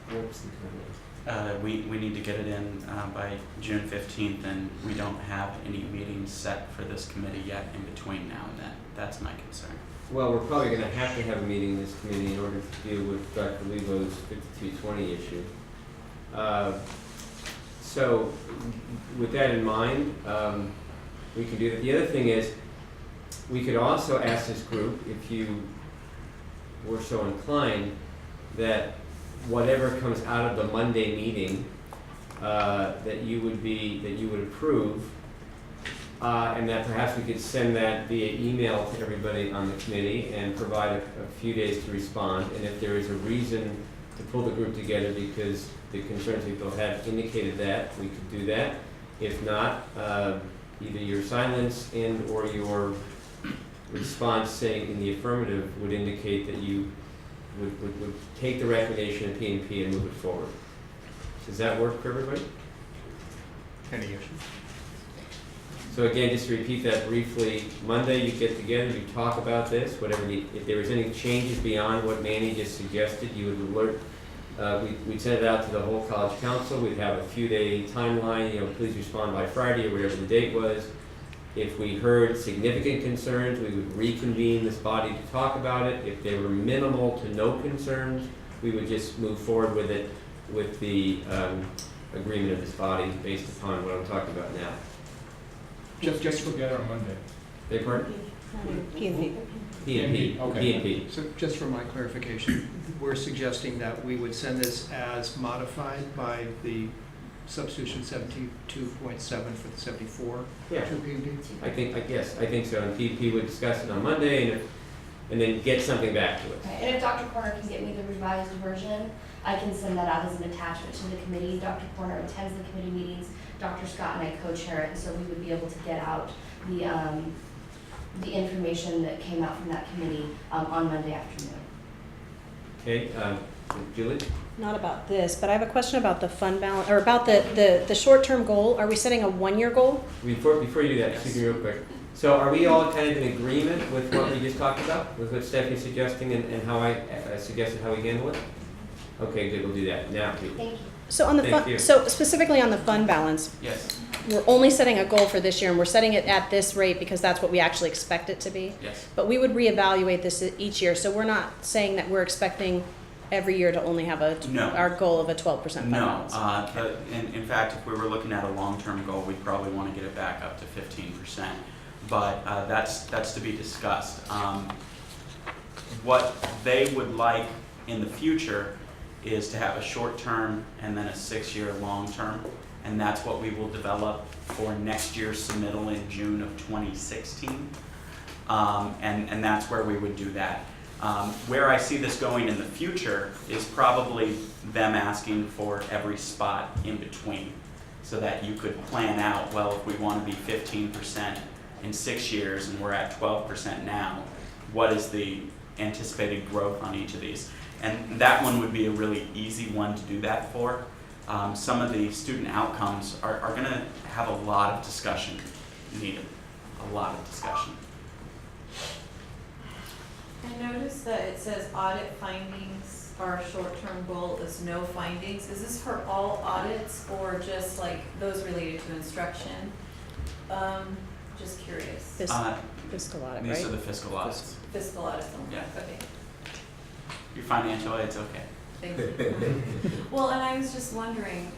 What's the timeline? We need to get it in by June 15th, and we don't have any meetings set for this committee yet in between now and then. That's my concern. Well, we're probably going to have to have a meeting in this committee in order to deal with Dr. Lebo's 5220 issue. So with that in mind, we can do that. The other thing is, we could also ask this group, if you were so inclined, that whatever comes out of the Monday meeting, that you would approve and that perhaps we could send that via email to everybody on the committee and provide a few days to respond. And if there is a reason to pull the group together because the concerns people have indicated that, we could do that. If not, either your silence and or your response saying in the affirmative would indicate that you would take the recommendation of P&P and move it forward. Does that work for everybody? Any issues? So again, just to repeat that briefly, Monday you get together, you talk about this, whatever, if there was any changes beyond what Manny just suggested, you would alert, we'd send it out to the whole college council, we'd have a few day timeline, please respond by Friday or whatever the date was. If we heard significant concerns, we would reconvene this body to talk about it. If there were minimal to no concerns, we would just move forward with it with the agreement of this body based upon what I'm talking about now. Just together on Monday. Beg pardon? P&P. P&P, Okay. P&P. So just for my clarification, we're suggesting that we would send this as modified by the substitution 72.7 for the 74 Yeah. to P&P? I think so. And P&P would discuss it on Monday and then get something back to us. Right, and if Dr. Corner can get me the revised version, I can send that out as an attachment to the committee. Dr. Corner attends the committee meetings, Dr. Scott and I co-chair it, and so we would be able to get out the information that came out from that committee on Monday afternoon. Okay, Julie? Not about this, but I have a question about the fund balance, or about the short-term goal. Are we setting a one-year goal? Before you do that, excuse me real quick. So are we all kind of in agreement with what we just talked about, with what Stephanie's suggesting and how I suggested how we handle it? Okay, good, we'll do that. Now, please. Thank you. So on the Thank you. fund, so specifically on the fund balance, Yes, we're only setting a goal for this year and we're setting it at this rate because that's what we actually expect it to be. yes. But we would reevaluate this each year, so we're not saying that we're expecting every year to only have No. our goal of a 12% fund No, balance. in fact, if we were looking at a long-term goal, we'd probably want to get it back up to 15%. But that's to be discussed. What they would like in the future is to have a short-term and then a 6-year long-term. And that's what we will develop for next year's submittal in June of 2016. And that's where we would do that. Where I see this going in the future is probably them asking for every spot in between so that you could plan out, well, if we want to be 15% in 6 years and we're at 12% now, what is the anticipated growth on each of these? And that one would be a really easy one to do that for. Some of the student outcomes are going to have a lot of discussion needed, a lot of discussion. I noticed that it says audit findings, our short-term goal is no findings. Is this for all audits or just like those related to instruction? Just curious. Fiscal audit, These are right? the fiscal audits. Fiscal audits only, Yeah. okay. Your financial aid's okay. Thank you. Well, and I was just wondering,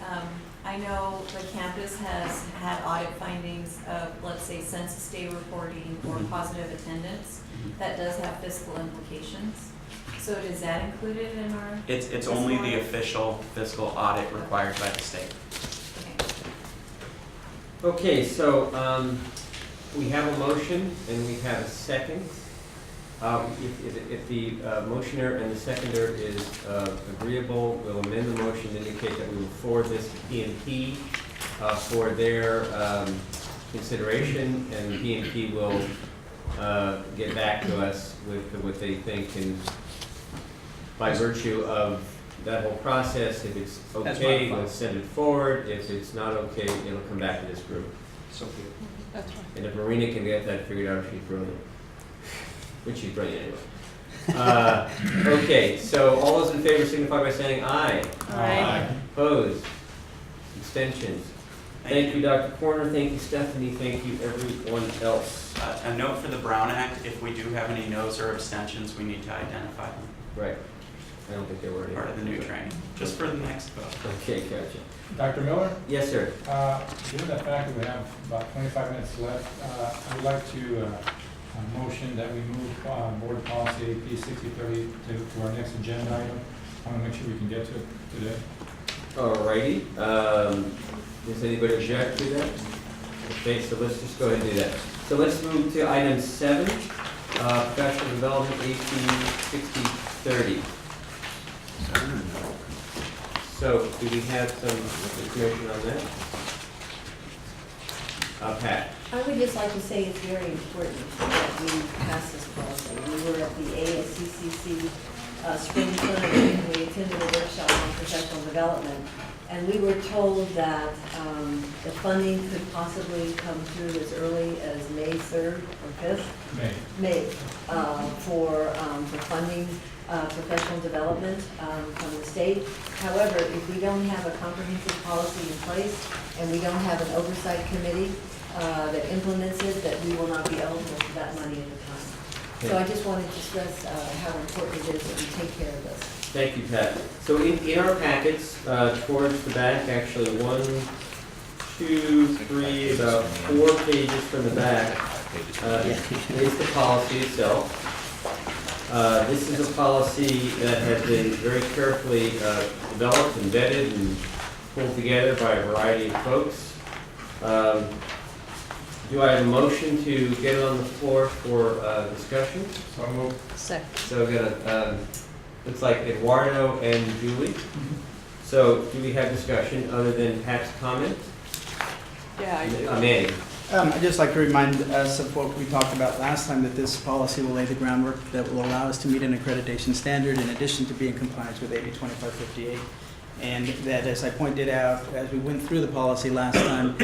I know the campus has had audit findings of, let's say, census day reporting or Mhm. positive attendance. Mhm. That does have fiscal implications. So is that included in our? It's fiscal only the audit? official fiscal audit required by the state. Okay. Okay, so we have a motion and we have a second. If the motioner and the seconder is agreeable, we'll amend the motion to indicate that we will forward this to P&P for their consideration, and P&P will get back to us with what they think, and by virtue of that whole process, if it's That's okay, modified. we'll send it forward. If it's not okay, it'll come back to this group. So be it. That's fine. And if Marina can get that figured out, she's brilliant. Which she's brilliant anyway. Okay, so all those in favor signify by saying aye. Aye. Opposed? Abstentions? Thank you, Dr. Corner. Thank you, Stephanie. Thank you, everyone else. A note for the Brown Act, if we do have any no's or abstentions, we need to identify them, Right. I don't think there were any. part of the new training, just for the next vote. Okay, gotcha. Dr. Miller? Yes, sir. Given the fact that we have about 25 minutes left, I would like to motion that we move board policy AP 6030 to our next agenda item. I want to make sure we can get to it today. Alrighty. Does anybody object to that? Okay, so let's just go ahead and do that. So let's move to item 7, professional development, AP 6030. So, do we have some information on that? Pat? I would just like to say it's very important that we pass this policy. We were at the ASCCC spring clinic, and we attended a workshop on professional development, and we were told that the funding could possibly come through as early as May 3rd or 5th. May, for funding professional development from the state. However, if we don't have a comprehensive policy in place and we don't have an oversight committee that implements it, that we will not be eligible for that money at the time. So I just wanted to stress how important it is that we take care of this. Thank you, Pat. So in our packets, towards the back, actually 1, 2, 3, about 4 pages from the back, is the policy itself. This is a policy that has been very carefully developed and vetted and pulled together by a variety of folks. Do I have a motion to get it on the floor for discussion? So moved. Second. So we've got looks like Eduardo and Julie. So do we have discussion other than Pat's comment? Yeah, I do. Manny. I'd just like to remind us of what we talked about last time, that this policy will lay the groundwork that will allow us to meet an accreditation standard in addition to be in compliance with AB 2558. And that, as I pointed out, as we went through the policy last time,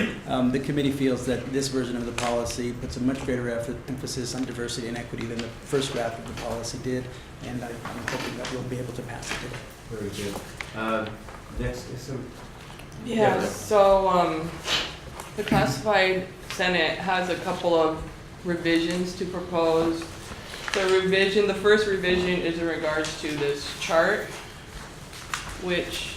the committee feels that this version of the policy puts a much greater emphasis on diversity and equity than the first draft of the policy did, and I'm hoping that we'll be able to pass it today. Very good. Next is some. Yeah, so the classified Senate has a couple of revisions to propose. The first revision is in regards to this chart, which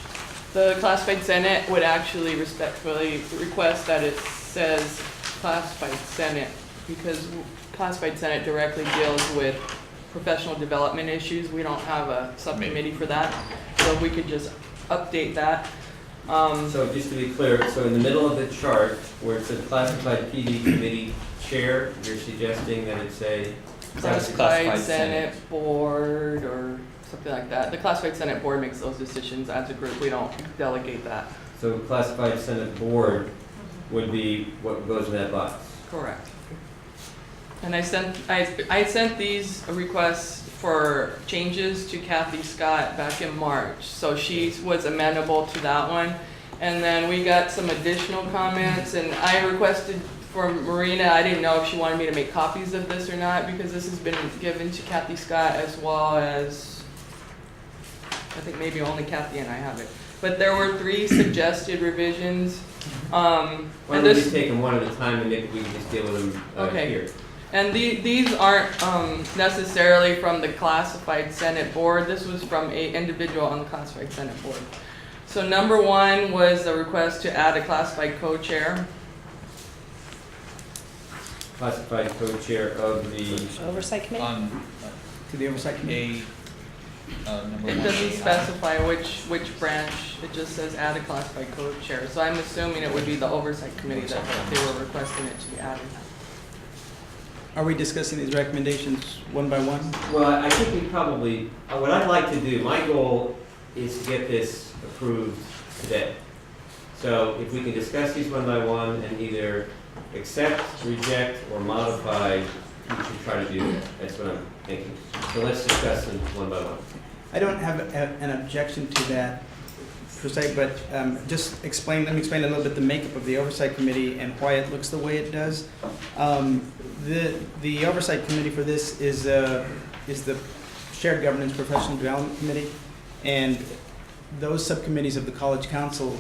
the classified Senate would actually respectfully request that it says classified Senate, because classified Senate directly deals with professional development issues. We don't have a subcommittee for that, so if we could just update that. So just to be clear, so in the middle of the chart where it says classified PD committee chair, you're suggesting that it's a Classified Senate board or something like that. The classified Senate board makes those decisions as a group. We don't delegate that. So classified Senate board would be what goes in that box. Correct. And I sent these requests for changes to Kathy Scott back in March, so she was amenable to that one. And then we got some additional comments, and I requested for Marina, I didn't know if she wanted me to make copies of this or not, because this has been given to Kathy Scott as well as, I think maybe only Kathy and I have it. But there were 3 suggested revisions. Why don't we just take them one at a time and maybe we can just deal with them here. And these aren't necessarily from the classified Senate board. This was from an individual on the classified Senate board. So number 1 was a request to add a classified co-chair. Classified co-chair of the Oversight Committee? To the Oversight Committee. It doesn't specify which branch. It just says add a classified co-chair. So I'm assuming it would be the Oversight Committee that they were requesting it to be added. Are we discussing these recommendations one by one? Well, I think we probably, what I'd like to do, my goal is to get this approved today. So if we can discuss these one by one and either accept, reject, or modify, we should try to do that. That's what I'm thinking. So let's discuss them one by one. I don't have an objection to that per se, but let me explain a little bit the makeup of the Oversight Committee and why it looks the way it does. The Oversight Committee for this is the Shared Governance Professional Development Committee, and those subcommittees of the College Council,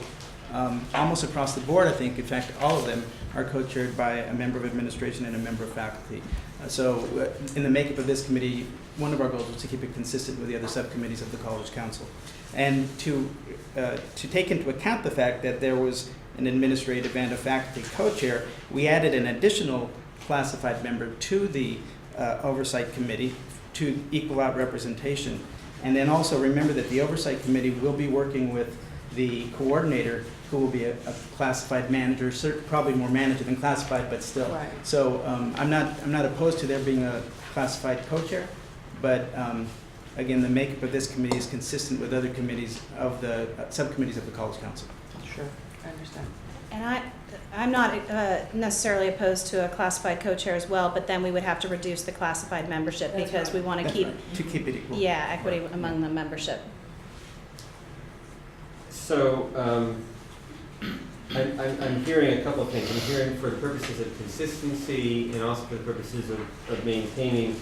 almost across the board, I think, in fact, all of them are co-chaired by a member of administration and a member of faculty. So in the makeup of this committee, one of our goals was to keep it consistent with the other subcommittees of the College Council. And to take into account the fact that there was an administrative and a faculty co-chair, we added an additional classified member to the Oversight Committee to equal out representation. And then also remember that the Oversight Committee will be working with the coordinator, who will be a classified manager, probably more manager than classified, but still. Right. So I'm not opposed to there being a classified co-chair, but again, the makeup of this committee is consistent with other committees of the subcommittees of the College Council. Sure, I understand. And I'm not necessarily opposed to a classified co-chair as well, but then we would have to reduce the classified membership That's because we want to That's keep, right, to keep it equal. yeah, equity among the membership. So, I'm hearing a couple of things. I'm hearing for the purposes of consistency and also for the purposes of maintaining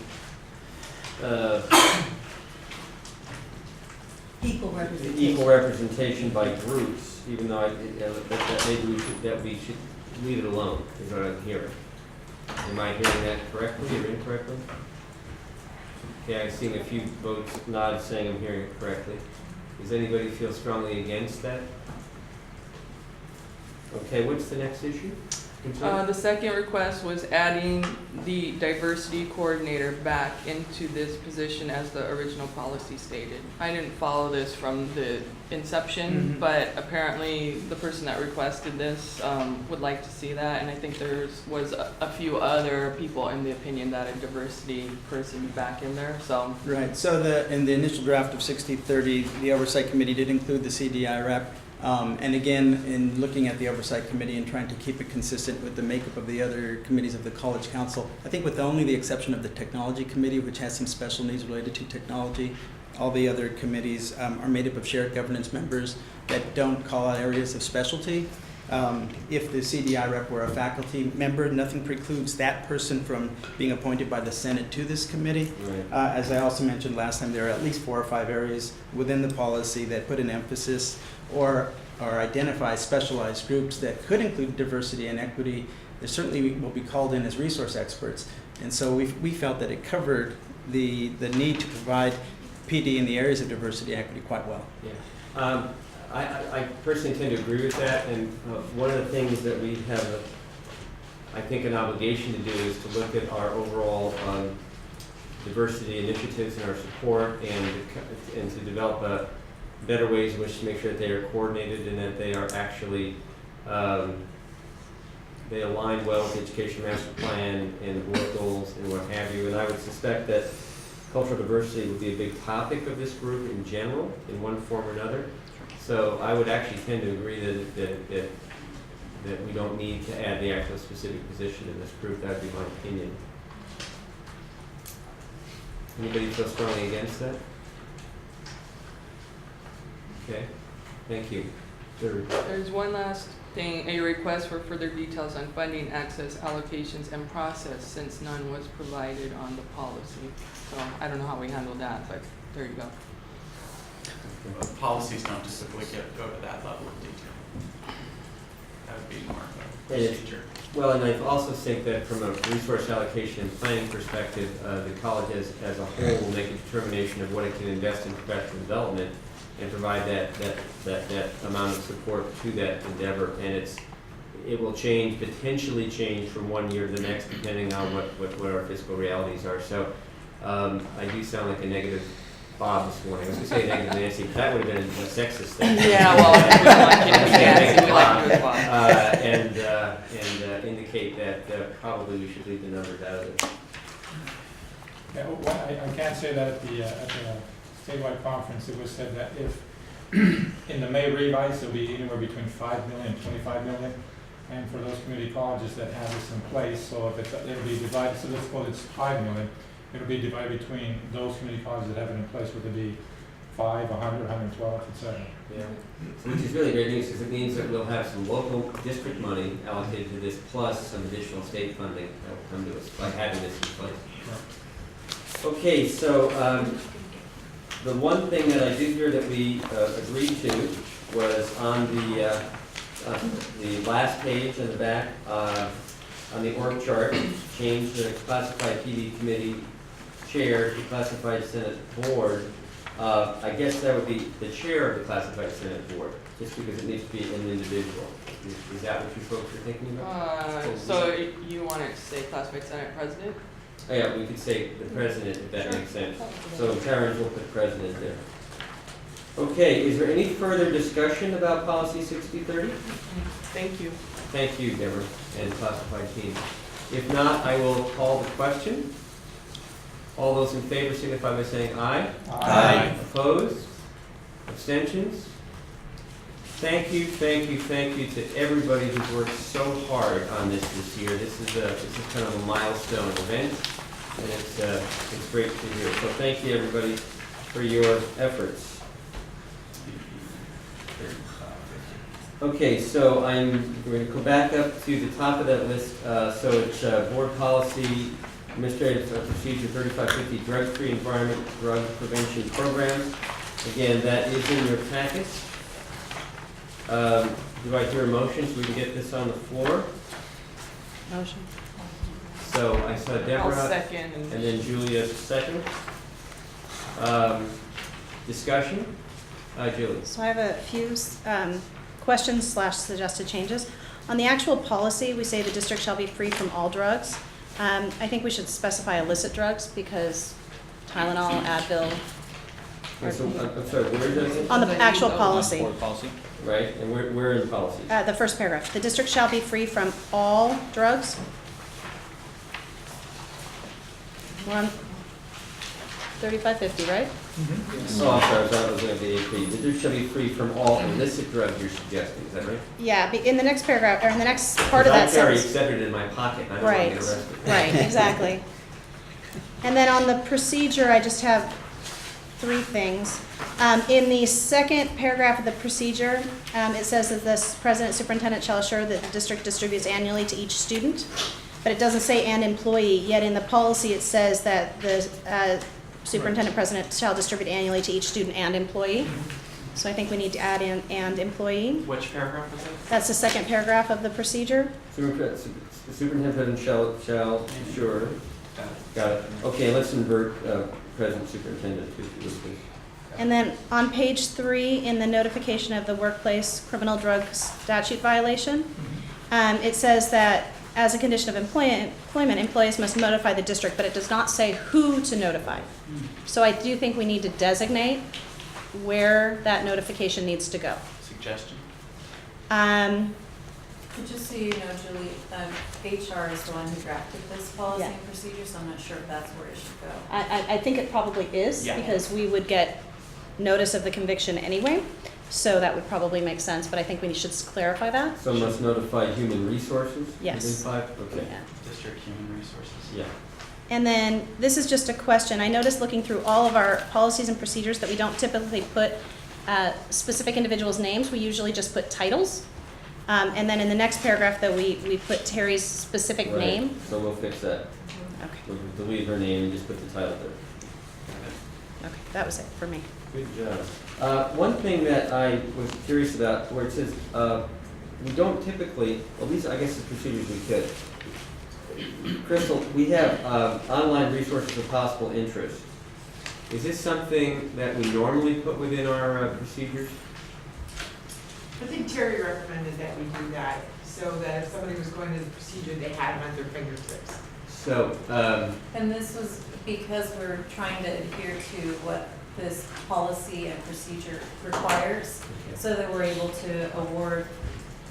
Equal representation. representation by groups, even though that maybe we should leave it alone, is what I'm hearing. Am I hearing that correctly or incorrectly? Okay, I'm seeing a few votes nod saying I'm hearing it correctly. Does anybody feel strongly against that? Okay, what's the next issue? The second request was adding the diversity coordinator back into this position as the original policy stated. I didn't follow this from the inception, but apparently the person that requested this would like to see that, and I think there was a few other people in the opinion that a diversity person be back in there, so. Right, so in the initial draft of 6030, the Oversight Committee did include the CDI rep. And again, in looking at the Oversight Committee and trying to keep it consistent with the makeup of the other committees of the College Council, I think with only the exception of the Technology Committee, which has some special needs related to technology, all the other committees are made up of shared governance members that don't call out areas of specialty. If the CDI rep were a faculty member, nothing precludes that person from being appointed by the Senate to this committee. Right. As I also mentioned last time, there are at least 4 or 5 areas within the policy that put an emphasis or identify specialized groups that could include diversity and equity. They certainly will be called in as resource experts. And so we felt that it covered the need to provide PD in the areas of diversity and equity quite well. Yeah. I personally tend to agree with that, and one of the things that we have, I think, an obligation to do is to look at our overall diversity initiatives and our support, and to develop better ways in which to make sure that they are coordinated and that they are actually they align well with the Education Master Plan and the board goals and what have you. And I would suspect that cultural diversity would be a big topic of this group in general, in one form or another. So I would actually tend to agree that we don't need to add the actual specific position in this group. That would be my opinion. Anybody feel strongly against that? Okay, thank you. Third. There's one last thing, a request for further details on funding, access, allocations, and process, since none was provided on the policy. So I don't know how we handle that, but there you go. Policies don't typically go to that level of detail. That would be more of a procedure. Well, and I also think that from a resource allocation and planning perspective, the college as a whole will make a determination of what it can invest in professional development and provide that amount of support to that endeavor. And it will potentially change from one year to the next, depending on what our fiscal realities are. So I do sound like a negative Bob this morning. I was going to say negative Nancy, but that would have been a sexist thing. Yeah, well, we like it, Nancy, we like it, Bob. And indicate that probably we should leave the numbers out of it. Yeah, well, I can say that at the statewide conference, it was said that if in the May revise, it'll be anywhere between 5 million and 25 million. And for those community colleges that have this in place, so if it'll be divided, so let's suppose it's 5 million, it'll be divided between those community colleges that have it in place, would it be 5, 100, 112, et cetera. Yeah. Which is really great news, because it means that we'll have some local district money allocated to this, plus some additional state funding that will come to us by having this in place. Okay, so the one thing that I did hear that we agreed to was on the last page on the back, on the org chart, change the classified PD committee chair to classified Senate board. I guess that would be the chair of the classified Senate board, just because it needs to be an individual. Is that what you folks are thinking about? So you want to say classified Senate president? Oh, yeah, we could say the president, if that makes sense. So Terrence will put president there. Okay, is there any further discussion about policy 6030? Thank you. Thank you, Deborah, and classified team. If not, I will call the question. All those in favor signify by saying aye. Aye. Opposed? Abstentions? Thank you to everybody who's worked so hard on this year. This is kind of a milestone event, and it's great to hear. So thank you, everybody, for your efforts. Okay, so I'm going to go back up to the top of that list. So it's board policy, administrative procedure 3550, drug-free environment, drug prevention programs. Again, that is in your packets. Do I hear a motion so we can get this on the floor? Motion. So I saw I'll Deborah second. and then Julia second. Discussion? Julie. So I have a few questions / suggested changes. On the actual policy, we say the district shall be free from all drugs. I think we should specify illicit drugs because Tylenol, Advil. So, I'm sorry, where is that again? On the actual policy, Board policy. Right, and where in the policy? the first paragraph, the district shall be free from all drugs. We're on 3550, right? Oh, I'm sorry, I thought it was going to be AP. The district shall be free from all illicit drugs you're suggesting, is that right? Yeah, in the next paragraph, or in the next part of that Because I carry sentence. accepted in my pocket, and I don't want to get arrested. Right, exactly. And then on the procedure, I just have 3 things. In the second paragraph of the procedure, it says that the president superintendent shall assure that the district distributes annually to each student, but it doesn't say and employee, yet in the policy it says that the superintendent president shall distribute annually to each student and employee. So I think we need to add in and employee. Which paragraph is it? That's the second paragraph of the procedure. Superintendent shall ensure. Got it. Okay, let's invert present superintendent to please. And then on page 3, in the notification of the workplace criminal drug statute violation, it says that as a condition of employment, employees must notify the district, but it does not say who to notify. So I do think we need to designate where that notification needs to go. Suggestion? Just so you know, Julie, HR is the one who drafted this policy Yeah. and procedure, so I'm not sure if that's where it should go. I think it probably is, Yeah. because we would get notice of the conviction anyway, so that would probably make sense, but I think we should clarify that. So must notify human resources? Yes. Within 5? Okay. Yeah. District Human Resources. Yeah. And then, this is just a question, I noticed looking through all of our policies and procedures that we don't typically put specific individuals' names, we usually just put titles. And then in the next paragraph, though, we put Terry's specific Right. name. So we'll fix that. Okay, We'll delete her name and just put the title there. okay, that was it for me. Good job. One thing that I was curious about, where it says, we don't typically, at least I guess the procedures we could. Crystal, we have online resources of possible interest. Is this something that we normally put within our procedures? I think Terry recommended that we do that, so that if somebody was going to the procedure, they had them at their fingertips. So, And this was because we're trying to adhere to what this policy and procedure requires, so that we're able to award,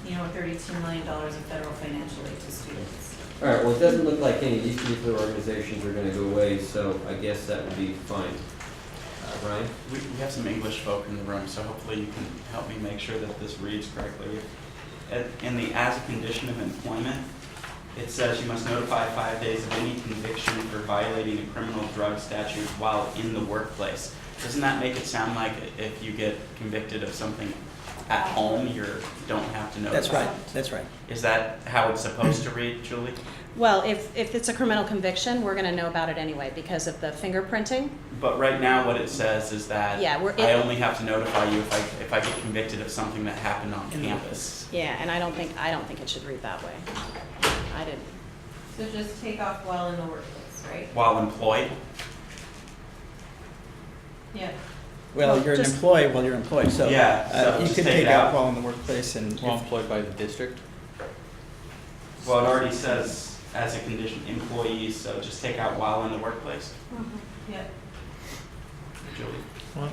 $32 million of federal financial aid to students. all right, well, it doesn't look like any of these particular organizations are going to go away, so I guess that would be fine. Brian? We have some English folk in the room, so hopefully you can help me make sure that this reads correctly. In the as a condition of employment, it says you must notify 5 days of any conviction for violating a criminal drug statute while in the workplace. Doesn't that make it sound like if you get convicted of something at home, you don't have to notify? That's right. Is that how it's supposed to read, Julie? Well, if it's a criminal conviction, we're gonna know about it anyway because of the fingerprinting. But right now, what it says is that Yeah, I only have to notify you if I get convicted of something that happened on campus. Yeah, and I don't think it should read that way. I didn't. So just take off while in the workplace, right? While employed? Yeah. Well, you're an just- employee while you're employed, so Yeah, so you just can take take it out out. while in the workplace and. Well employed by the district? Well, it already says as a condition, employees, so just take out while in the workplace, Yeah. Julie. one?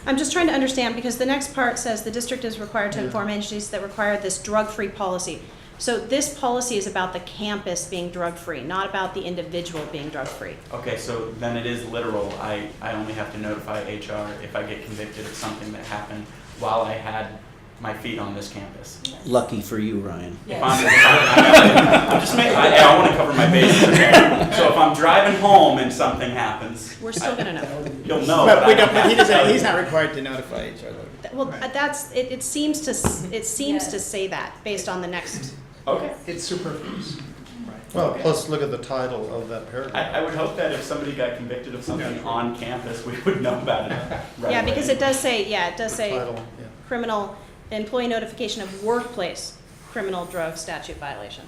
I'm just trying to understand, because the next part says the district is required to inform entities that require this drug-free policy. So this policy is about the campus being drug-free, not about the individual being drug-free. Okay, so then it is literal. I only have to notify HR if I get convicted of something that happened while I had my feet on this campus. Lucky for you, Ryan. If I'm just making, I want to cover my bases. So if I'm driving home and something happens, We're still gonna know. you'll know. But I we don't don't, but have he to tell doesn't, you. he's not required to notify each other. Well, that's, it seems to, it seems to say that, based on the next. Okay. It's superfluous. Well, plus look at the title of that paragraph. I would hope that if somebody got convicted of something on campus, we would know about it right Yeah, away. because it does say, Title, yeah. criminal, employee notification of workplace criminal drug statute violation.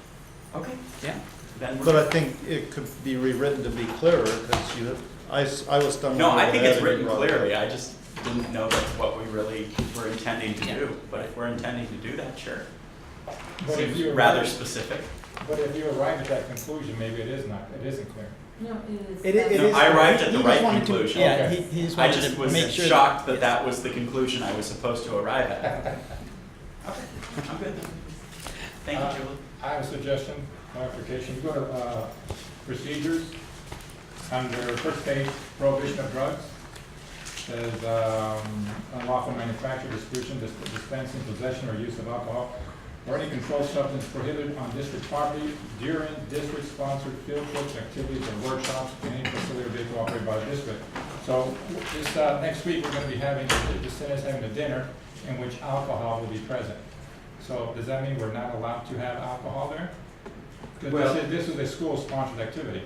Okay. Yeah. Then But we're, I think it could be rewritten to be clearer, because you have, I was done. no, I think it's written clearly. I just didn't know that's what we really were intending to do. But if we're intending to do that, sure. But if Seems you rather arrive- specific. But if you arrive at that conclusion, maybe it isn't clear. No, it is. It No, is. I arrived at he the just right wanted to- conclusion. Yeah, Okay. he just I wanted just to was make sure. shocked that that was the conclusion I was supposed to arrive at. Okay, I'm good then. Thank you, Julie. I have a suggestion, clarification. You go to procedures, under first page, prohibition of drugs. Says unlawful manufacture, distribution, dispensing, possession, or use of alcohol, or any controlled substance prohibited on district property during district-sponsored field trips, activities, or workshops in any facility or vehicle operated by the district. So this next week, we're going to be having, having a dinner in which alcohol will be present. So does that mean we're not allowed to have alcohol there? Well- Because this is a school-sponsored activity.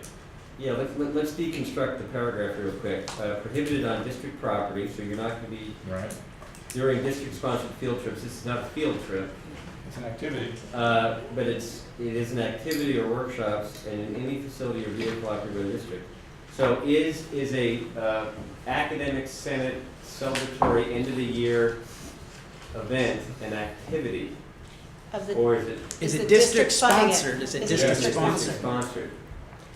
Yeah, let's deconstruct the paragraph real quick. Prohibited on district property, so you're not gonna be Right. during district-sponsored field trips. This is not a field trip, It's an activity. but it is an activity or workshops and in any facility or vehicle operated by the district. So is a academic senate celebratory end of the year event an activity? Of the, Or is it? Is the it district funding it? sponsored? Is it Is district district sponsored? Sponsored.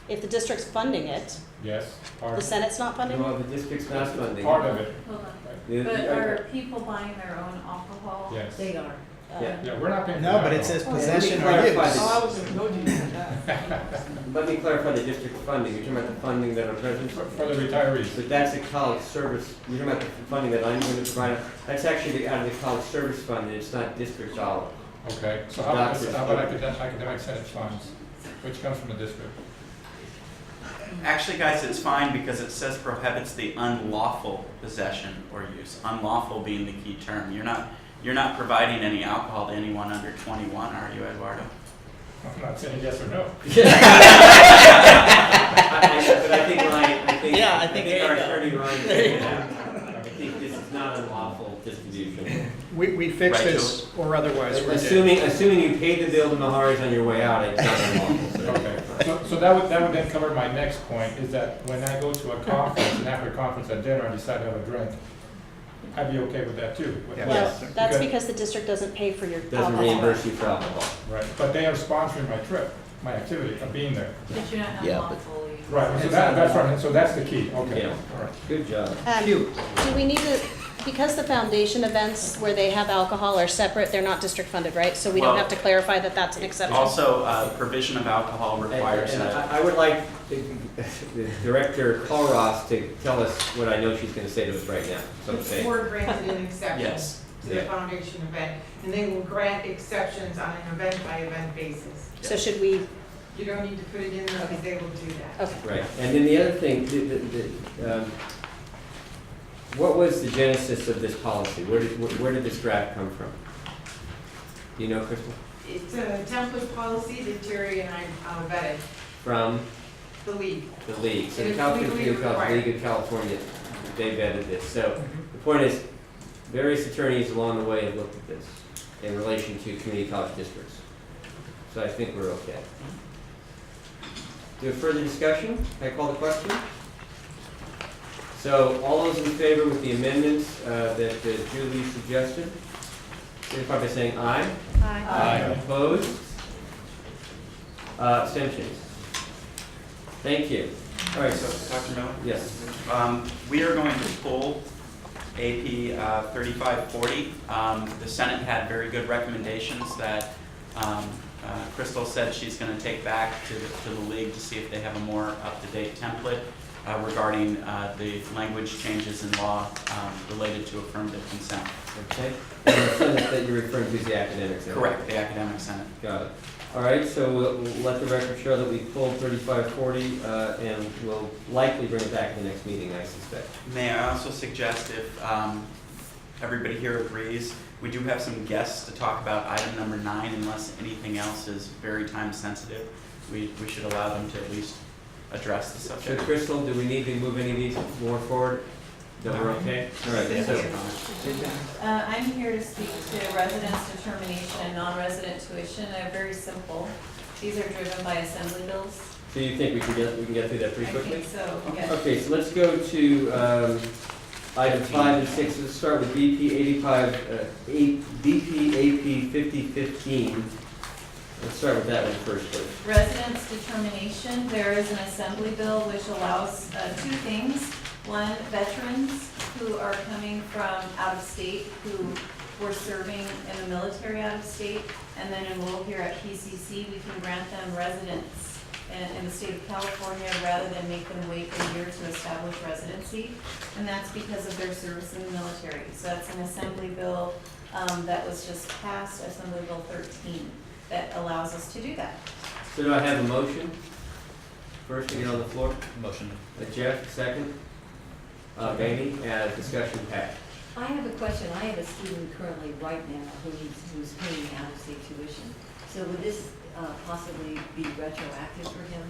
if the district's funding it, Yes, part the of Senate's not funding it? No, the district's not funding. Part of it, Hold on. The- But the- are people buying their own alcohol? yes. They are. Yeah. Yeah, we're not paying for No, that but it at all. says Let me possession or clarify use. this. Oh, I was gonna go to that. Let me clarify the district funding. You're talking about the funding that are present? For the retirees. But that's a college service, you're talking about the funding that I'm going to provide. That's actually out of the college service fund, and it's not district dollars. Okay, so how about academic senate funds, which comes from the district? Actually, guys, it's fine because it says prohibits the unlawful possession or use. Unlawful being the key term. You're not providing any alcohol to anyone under 21, are you, Eduardo? I'm not saying yes or no. But I think Ryan, Yeah, I think there our you go. attorney Ryan said that. I think this is not unlawful distribution. We fixed Right, this, or otherwise we're dead. Assuming you paid the bill to Maharis on your way out, it's not unlawful. so- Okay, so that would then cover my next point, is that when I go to a conference, and after a conference at dinner, I decide to have a drink, I'd be okay with that too. Yeah. Well, Yes. that's Because- because the district doesn't pay for your Doesn't alcohol. reimburse you for alcohol. Right, but they are sponsoring my trip, my activity of being there. But you're not Yeah, but- unlawfully. Right, so that's right, so that's the key, okay, Yeah. all right. Good job. Do we need to, because the foundation events where they have alcohol are separate, they're not district funded, right? So we don't Well, have to clarify that that's an exception? Also, provision of alcohol requires And that. I would like the Director Colross to tell us what I know she's going to say to us right now. So The say, board granted an exception Yes. to the Yeah. foundation event, and they will grant exceptions on an event-by-event basis. So should we, You don't need to put it in there because they will do that. okay. right. And then the other thing, what was the genesis of this policy? Where did this draft come from? Do you know, Crystal? It's a template policy that Terry and I vetted, From the league. the league. So the It's California legally Field College required. League of California, they vetted this. So the point is, various attorneys along the way have looked at this in relation to community college districts. So I think we're okay. Do you have further discussion? Can I call the question? So all those in favor with the amendments that Julie suggested, signify by saying aye. Aye. Opposed? Abstentions? Thank you. All right, So, Dr. Miller? yes. We are going to pull AP 3540. The Senate had very good recommendations that Crystal said she's going to take back to the league to see if they have a more up-to-date template regarding the language changes in law related to affirmative consent. Okay. And the Senate that you're referring to is the academic senate? Correct, the academic senate. Got it. All right, so we'll let the record show that we pulled 3540, and we'll likely bring it back to the next meeting, I suspect. May I also suggest, if everybody here agrees, we do have some guests to talk about item number 9, unless anything else is very time sensitive. We should allow them to at least address the So subject. Crystal, do we need to move any of these more forward? That we're okay? All right, so, I'm here to speak to residence determination and non-resident tuition. They're very simple. These are driven by assembly bills. so you think we can get through that pretty I quickly? think so, yes. Okay, so let's go to items 5 and 6. Let's start with BP 85, BP AP 5015. Let's start with that one first, please. Residence determination, there is an assembly bill which allows two things. One, veterans who are coming from out of state, who were serving in the military out of state, and then enroll here at PCC, we can grant them residence in the state of California rather than make them wait a year to establish residency. And that's because of their service in the military. So that's an assembly bill that was just passed, Assembly Bill 13, that allows us to do that. So do I have a motion? First to get on the floor? Motion. Jeff, second. Amy, discussion, Pat. I have a question. I have a student currently right now who's paying out-of-state tuition. So would this possibly be retroactive for him?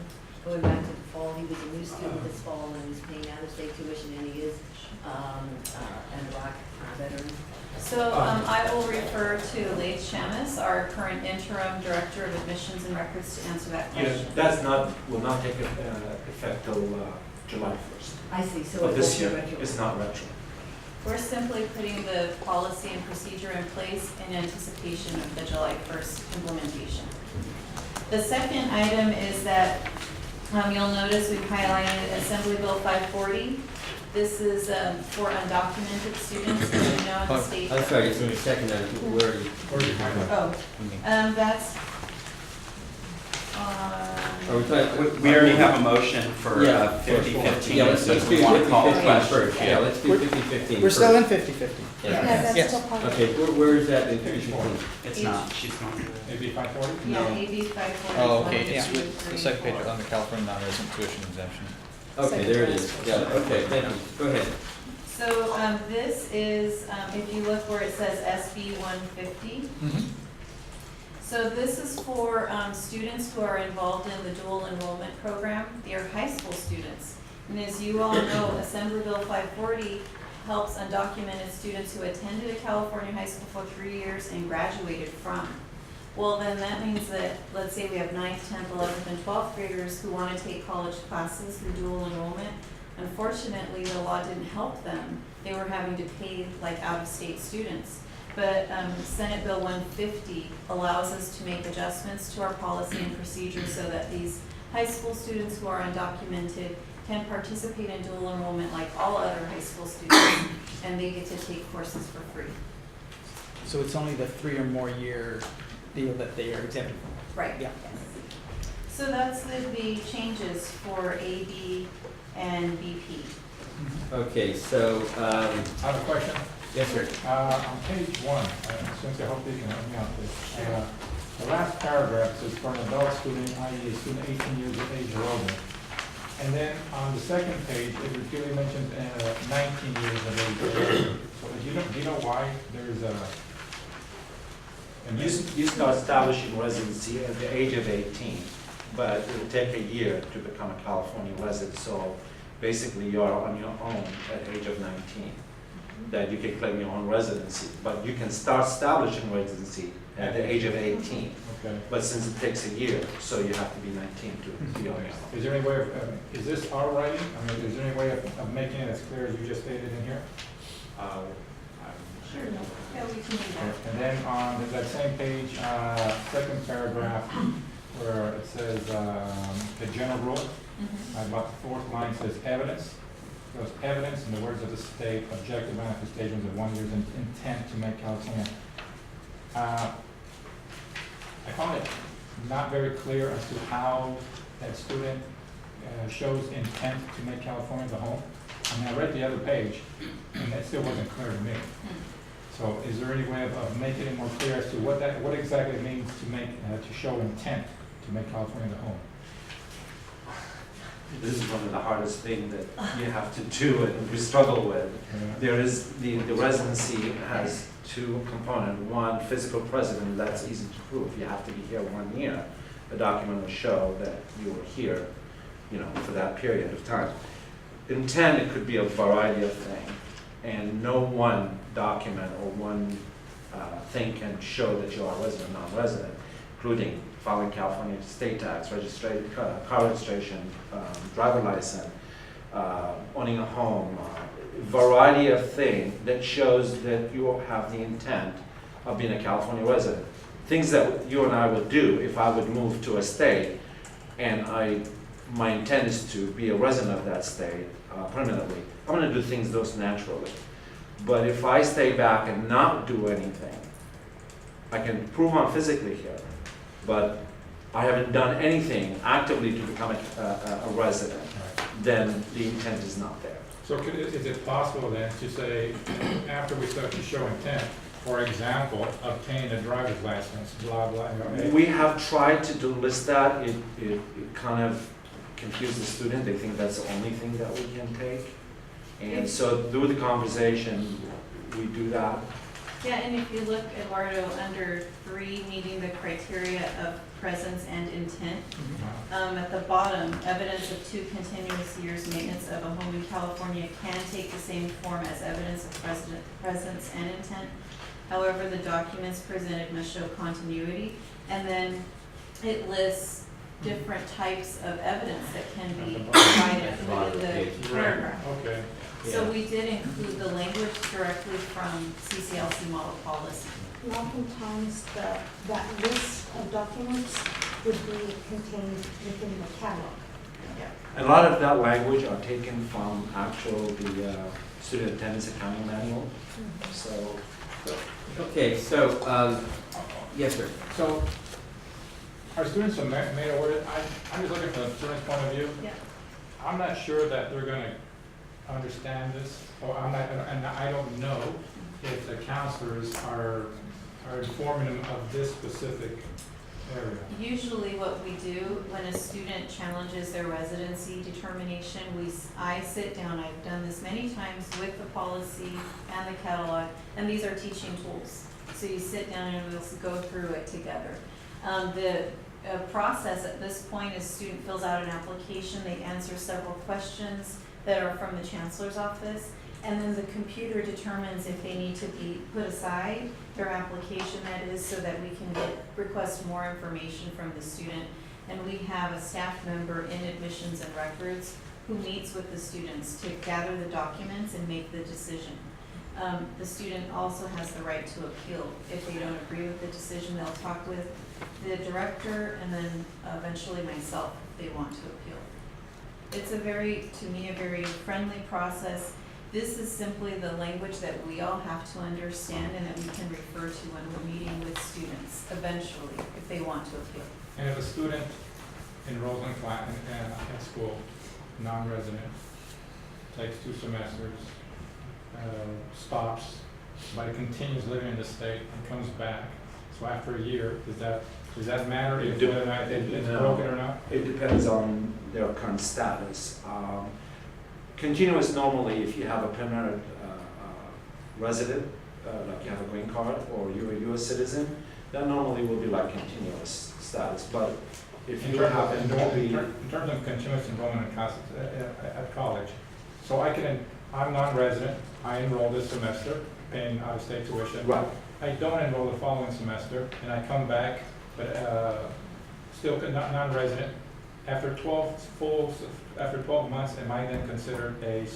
Going back to the fall, he was a new student this fall and he's paying out-of-state tuition and he is an Iraq veteran. So I will refer to Laith Shamus, our current interim director of admissions and records, to answer that question. Yes, will not take effect till July 1st. I see, so But it this won't year, be retro. it's not retro. We're simply putting the policy and procedure in place in anticipation of the July 1st implementation. The second item is that you'll notice we've highlighted Assembly Bill 540. This is for undocumented students, as you know, in the state. I'm sorry, it's in the second item. Where are you? Oh, that's Are we talking? We already have a motion for Yeah. 50-15. Yeah, let's so do we want to call the 50-15 question. first. Yeah, let's do 50-15 We're still in first. 50/50. Yeah. That's Yes. still part of it. Okay, where is that in 50-15? It's not, she's going. Maybe 540? Yeah, AB 540. Oh, okay, one, it's two, three, the second page four. on the California non-resident tuition exemption. Okay, there it is. Got it. Okay, thank you. Go ahead. So this is, if you look where it says SB 150, so this is for students who are involved in the dual enrollment program. They are high school students. And as you all know, Assembly Bill 540 helps undocumented students who attended a California high school for 3 years and graduated from. Well, then that means that, let's say we have 9th, 10th, 11th, and 12th graders who want to take college classes through dual enrollment. Unfortunately, the law didn't help them. They were having to pay like out-of-state students. But Senate Bill 150 allows us to make adjustments to our policy and procedures so that these high school students who are undocumented can participate in dual enrollment like all other high school students, and they get to take courses for free. So it's only the 3 or more year deal that they are exempted from? Right. Yeah. So that's the changes for AB and BP. Okay, so, I have a question. yes, sir. On page 1, since I hope they can help me out with, the last paragraph says for an adult student, i.e. a student 18 years of age or older. And then on the second page, it repeatedly mentions 19 years of age or older. So do you know why there's a? You start establishing residency at the age of 18, but it will take a year to become a California resident. So basically, you are on your own at the age of 19, that you can claim your own residency. But you can start establishing residency at the age of 18. Okay. But since it takes a year, so you have to be 19 to be on your own. Is there any way of, is this our writing? I mean, is there any way of making it as clear as you just stated in here? Sure. Yeah, we can do that. And then on that same page, second paragraph, where it says the general rule, about the fourth line says evidence. goes evidence, in the words of the state, objective manifestations of one year's intent to make California. I found it not very clear as to how that student shows intent to make California the home. I mean, I read the other page, and that still wasn't clear to me. So is there any way of making it more clear as to what exactly it means to make, to show intent to make California the home? This is one of the hardest things that you have to do and we struggle with. There is, the residency has two components. One, physical presence, that's easy to prove. You have to be here 1 year. The document will show that you were here, for that period of time. Intent, it could be a variety of things. And no one document or one thing can show that you are resident, non-resident, including filing California state tax, registration, car registration, driver license, owning a home, variety of things that shows that you have the intent of being a California resident. Things that you and I would do if I would move to a state and my intent is to be a resident of that state permanently. I'm going to do things those naturally. But if I stay back and not do anything, I can prove I'm physically here, but I haven't done anything actively to become a resident, then the intent is not there. So is it possible then to say, after we start to show intent, for example, obtain a driver's license, blah, blah, We have tried to list that. It kind of confuses the student. They think that's the only thing that we can take. And so through the conversation, we do that. Yeah, and if you look, Eduardo, under 3, meeting the criteria of presence and intent, at the bottom, evidence of 2 continuous years maintenance of a home in California can take the same form as evidence of presence and intent. However, the documents presented must show continuity, and then it lists different types of evidence that can be provided within the paragraph. Okay. So we did include the language directly from CCLC model policy. And oftentimes, that list of documents would be contained within the catalog. A lot of that language are taken from the student attendance accounting manual. So. Okay, so, yes, sir. So, our students are made aware, I'm just looking from the student's point of view. Yeah. I'm not sure that they're going to understand this, or and I don't know if the counselors are informing them of this specific area. Usually what we do when a student challenges their residency determination, I sit down, I've done this many times with the policy and the catalog, and these are teaching tools. So you sit down and we'll go through it together. The process at this point is student fills out an application, they answer several questions that are from the chancellor's office, and then the computer determines if they need to be put aside, their application that is, so that we can request more information from the student. And we have a staff member in admissions and records who meets with the students to gather the documents and make the decision. The student also has the right to appeal. If they don't agree with the decision, they'll talk with the director and then eventually myself if they want to appeal. It's to me, a very friendly process. This is simply the language that we all have to understand and that we can refer to when we're meeting with students eventually if they want to appeal. And if a student enrolls in school, non-resident, takes 2 semesters, stops, but continues living in the state and comes back, so after a year, does that matter if whether or not it's broken or not? It depends on their current status. Continuous normally, if you have a permanent resident, like you have a green card or you're a U.S. citizen, that normally will be like continuous status. But if you have in terms of continuous enrollment at college, so I'm non-resident, I enroll this semester, paying out-of-state tuition. Right. I don't enroll the following semester, and I come back, but still non-resident. After 12 months, am I then considered a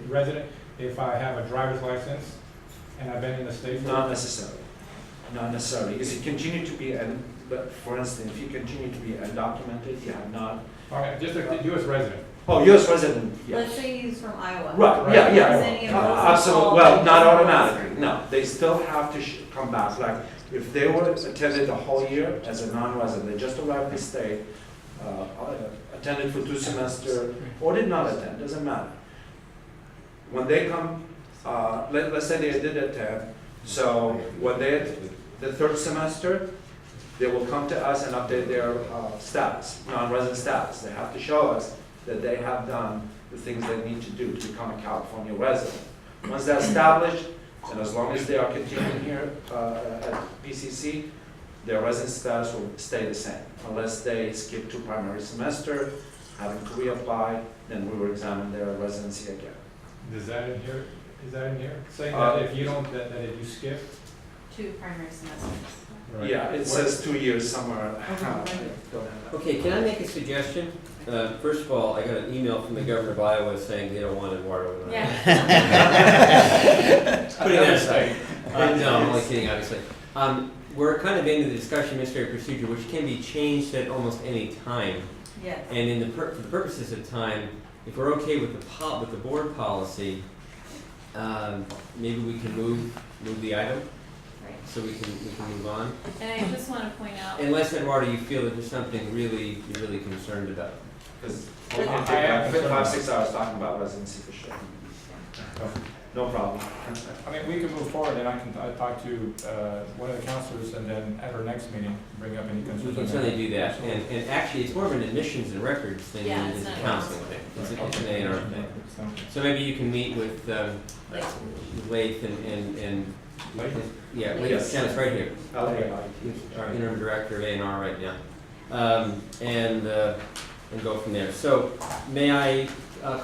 resident if I have a driver's license and I've been in the state for? Not necessarily. Not necessarily. Because you continue to be, but for instance, if you continue to be undocumented, you have not. Okay, just a U.S. resident. Oh, US resident, yeah. Let's say he's from Iowa. Right, yeah, yeah. Does any of those Absolutely, fall well, into not this? automatically, no, they still have to come back, like, if they were attended the whole year as a non-resident, they just arrived in the state, attended for 2 semesters, or did not attend, doesn't matter. When they come, let's say they did attend, so when they, the 3rd semester, they will come to us and update their status, non-resident status. They have to show us that they have done the things they need to do to become a California resident. Once they're established, and as long as they are continuing here at PCC, their resident status will stay the same, unless they skip 2 primary semester, having to reapply, then we will examine their residency again. Is that in here, saying that if you don't, that if you skip? 2 primary semesters. Right. Yeah, it says 2 years somewhere. Okay, can I make a suggestion? First of all, I got an email from the governor of Iowa saying they don't want Eduardo. Yeah. Putting that aside. No, I'm only kidding, obviously. We're kind of into the discussion administrative procedure, which can be changed at almost any time. Yes. And in the for the purposes of time, if we're okay with the board policy, maybe we can move the item, Right. so we can move on. And I just want to point out. Unless, Eduardo, you feel that there's something you're really concerned about. Because we can take like 5-6 hours talking about residency for sure. No problem. I mean, we can move forward, and I can talk to one of the counselors, and then at our next meeting, bring up any We concerns. can certainly do that, and actually, it's more of an admissions and records thing Yeah, than it's it is a not a counseling thing. It's an A&R thing. So maybe you can meet with Lath and, yeah, Yes. Janice right here. Okay. Who's our interim director of A&R right now. And go from there. So may I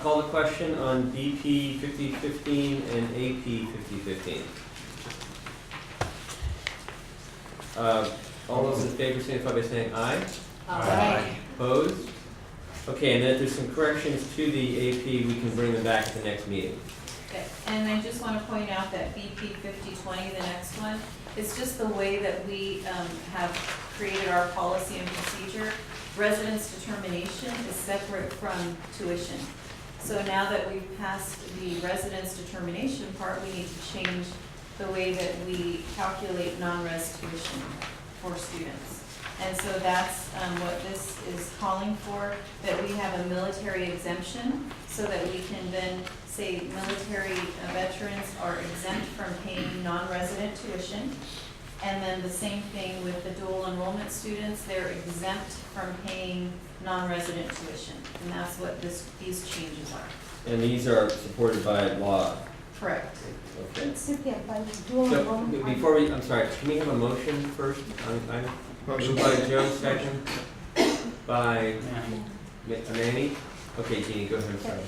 call the question on BP 5015 and AP 5015? All those in favor signify by saying aye. Aye. Opposed? Okay, and then if there's some corrections to the AP, we can bring them back at the next meeting. Okay, and I just want to point out that BP 5020, the next one, it's just the way that we have created our policy and procedure. Residence determination is separate from tuition. So now that we've passed the residence determination part, we need to change the way that we calculate non-res tuition for students. And so that's what this is calling for, that we have a military exemption so that we can then say military veterans are exempt from paying non-resident tuition. And then the same thing with the dual enrollment students, they're exempt from paying non-resident tuition. And that's what these changes are. And these are supported by law. Correct. Okay. Cynthia, by dual So, enrollment. before we, I'm sorry, can we have a motion first on item? Motion by Joe, second by Manny. Okay, Jeannie, go ahead, I'm sorry.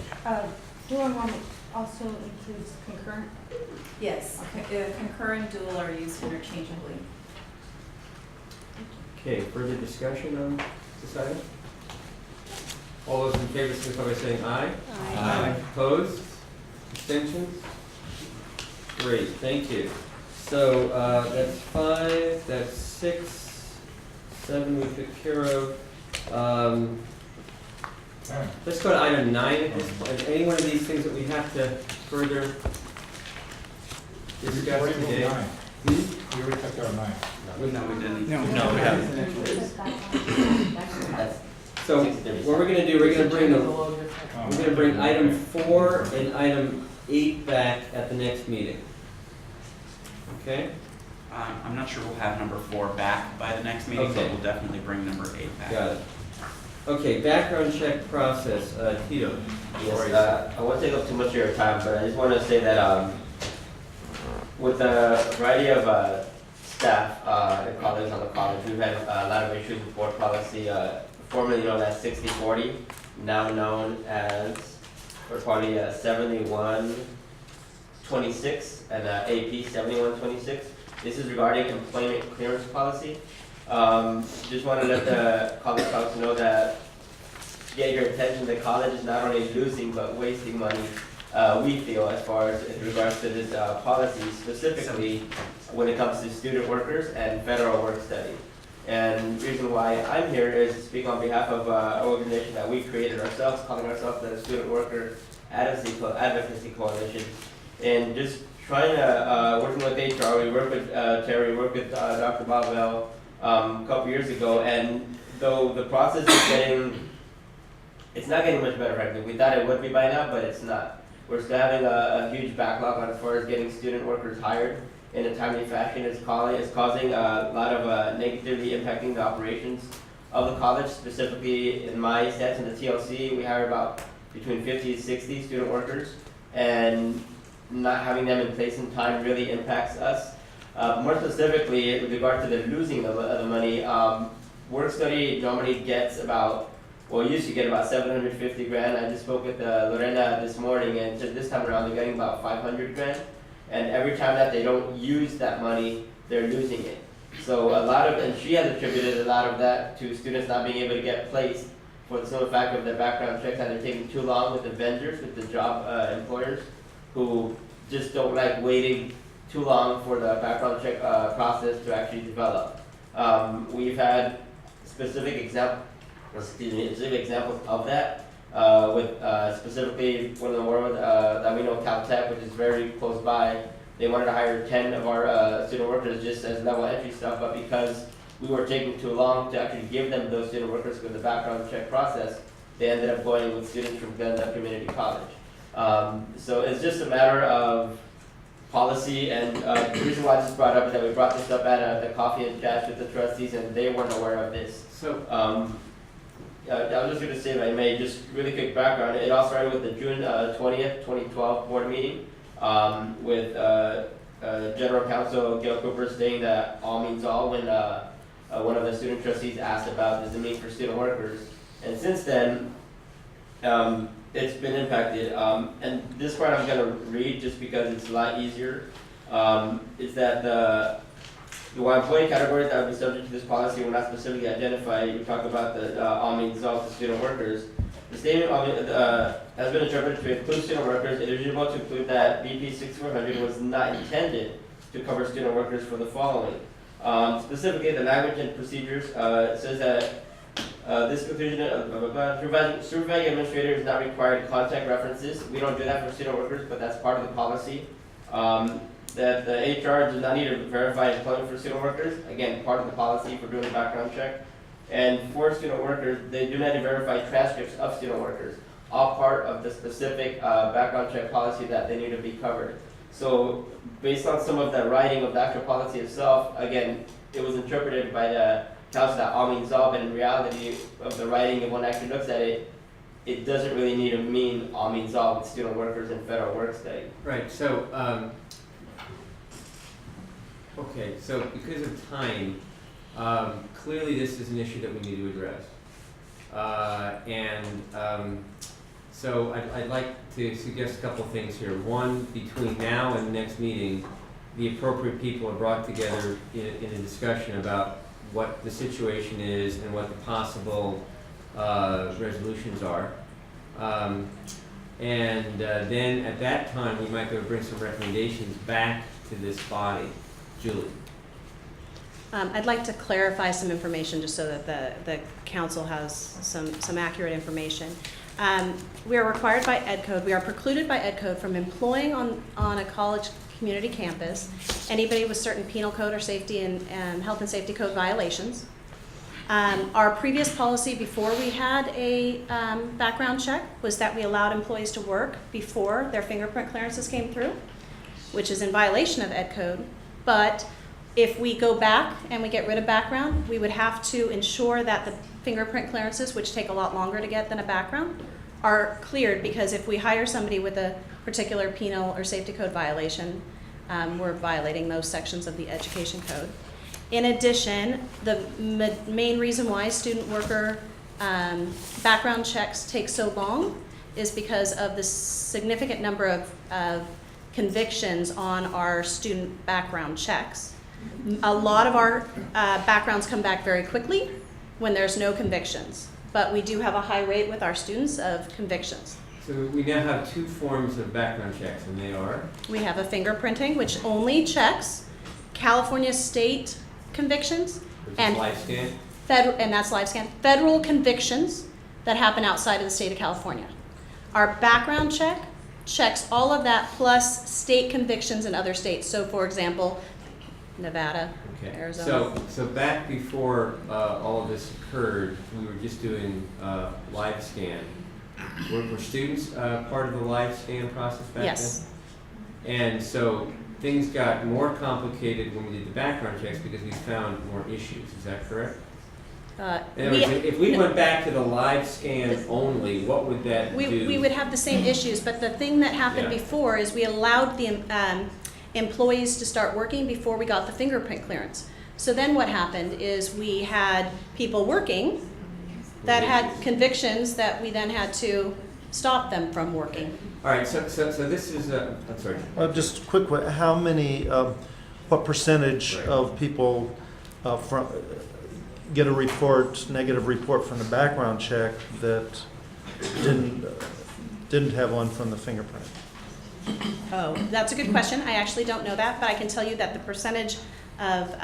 Dual enrollment also includes concurrent. Yes, concurrent dual are used interchangeably. Okay, further discussion on this item? All those in favor signify by saying aye. Aye. Opposed? Abstentions? Great, thank you. So, that's 5, that's 6, 7 we took care of. Let's go to item 9 at this point. Any one of these things that we have to further discuss Already moved today? 9. Hmm? We already took care of 9. No, we didn't. No, we haven't. So, what we're gonna do, we're gonna bring item 4 and item 8 back at the next meeting. Okay? I'm not sure we'll have number 4 back by the next meeting, but Okay. we'll definitely bring number 8 back. Got it. Okay, background check process, Tito. Yes, I won't take up too much of your time, but I just want to say that with the variety of staff and colleagues on the college, we've had a lot of issues with board policy, formerly known as 60-40, now known as board policy 7126 and AP 7126. This is regarding employment clearance policy. Just want to let the college council know that, yeah, your intention, the college is not only losing but wasting money, we feel, as far as in regards to this policy, specifically when it comes to student workers and federal work study. And the reason why I'm here is to speak on behalf of an organization that we created ourselves, calling ourselves the Student Worker Advocacy Coalition. And just trying to, working with HR, we worked with Terry, we worked with Dr. Bobwell a couple years ago, and though the process is it's not getting much better, frankly. We thought it would be by now, but it's not. We're still having a huge backlog on as far as getting student workers hired in a timely fashion. It's causing a lot of negatively impacting the operations of the college. Specifically, in my stats in the TLC, we hire about between 50 to 60 student workers, and not having them in place in time really impacts us. More specifically, with regard to the losing of the money, work study normally gets about, well, used to get about 750 grand. I just spoke with Lorena this morning, and just this time around they're getting about 500 grand. And every time that they don't use that money, they're losing it. So a lot of, and she has attributed a lot of that to students not being able to get placed for the simple fact of their background checks either taking too long with the vendors, with the job employers, who just don't like waiting too long for the background check process to actually develop. We've had specific examples of that. With specifically one of the world that we know, Caltech, which is very close by. They wanted to hire 10 of our student workers just as level entry stuff, but because we were taking too long to actually give them those student workers for the background check process, they ended up going with students from Glendale Community College. So it's just a matter of policy, and the reason why I just brought up is that we brought this up at the coffee and chat with the trustees, and they weren't aware of this. So. I was just going to say, if I may, just really quick background. It all started with the June 20th, 2012 board meeting with General Counsel Gail Cooper stating that all means all when one of the student trustees asked about does it mean for student workers. And since then, it's been impacted. And this part I'm going to read just because it's a lot easier. Is that while employee categories that would be subject to this policy were not specifically identified, we talk about the all means all to student workers. The statement has been interpreted to include student workers. It is reasonable to include that BP 6400 was not intended to cover student workers for the following. Specifically, the language and procedures says that this conclusion supervising administrator is not required to contact references. We don't do that for student workers, but that's part of the policy. That the HR does not need to verify employment for student workers. Again, part of the policy for doing a background check. And for student workers, they do not need to verify transcripts of student workers. All part of the specific background check policy that they need to be covered. So based on some of the writing of the actual policy itself, again, it was interpreted by the council that all means all, but in reality of the writing, if one actually looks at it, it doesn't really need to mean all means all with student workers in federal work study. Right, so, okay, so because of time, clearly this is an issue that we need to address. So I'd like to suggest a couple things here. One, between now and the next meeting, the appropriate people are brought together in a discussion about what the situation is and what the possible resolutions are. Then at that time, we might be able to bring some recommendations back to this body. Julie. I'd like to clarify some information just so that the council has some accurate information. We are required by Ed Code, we are precluded by Ed Code from employing on a college community campus anybody with certain penal code or safety and health and safety code violations. Our previous policy before we had a background check was that we allowed employees to work before their fingerprint clearances came through, which is in violation of Ed Code. But if we go back and we get rid of background, we would have to ensure that the fingerprint clearances, which take a lot longer to get than a background, are cleared, because if we hire somebody with a particular penal or safety code violation, we're violating those sections of the education code. In addition, the main reason why student worker background checks take so long is because of the significant number of convictions on our student background checks. A lot of our backgrounds come back very quickly when there's no convictions, but we do have a high rate with our students of convictions. So we now have two forms of background checks, and they are? We have a fingerprinting, which only checks California state convictions Which is And live scan? and that's live scan. Federal convictions that happen outside of the state of California. Our background check checks all of that plus state convictions in other states. So for example, Nevada, Okay. Arizona. So back before all of this occurred, we were just doing live scan. Were students part of the live scan process back then? Yes. And so things got more complicated when we did the background checks because we found more issues. Is that correct? In other words, if we went back to the live scan only, what would that do? We would have the same issues, but the thing that happened Yeah. before is we allowed the employees to start working before we got the fingerprint clearance. So then what happened is we had people working that had convictions that we then had to stop them from working. All right, so this is, I'm sorry. Just quick, how many, what percentage of people from, get a report, negative report from the background check that didn't have one from the fingerprint? Oh, that's a good question. I actually don't know that, but I can tell you that the percentage of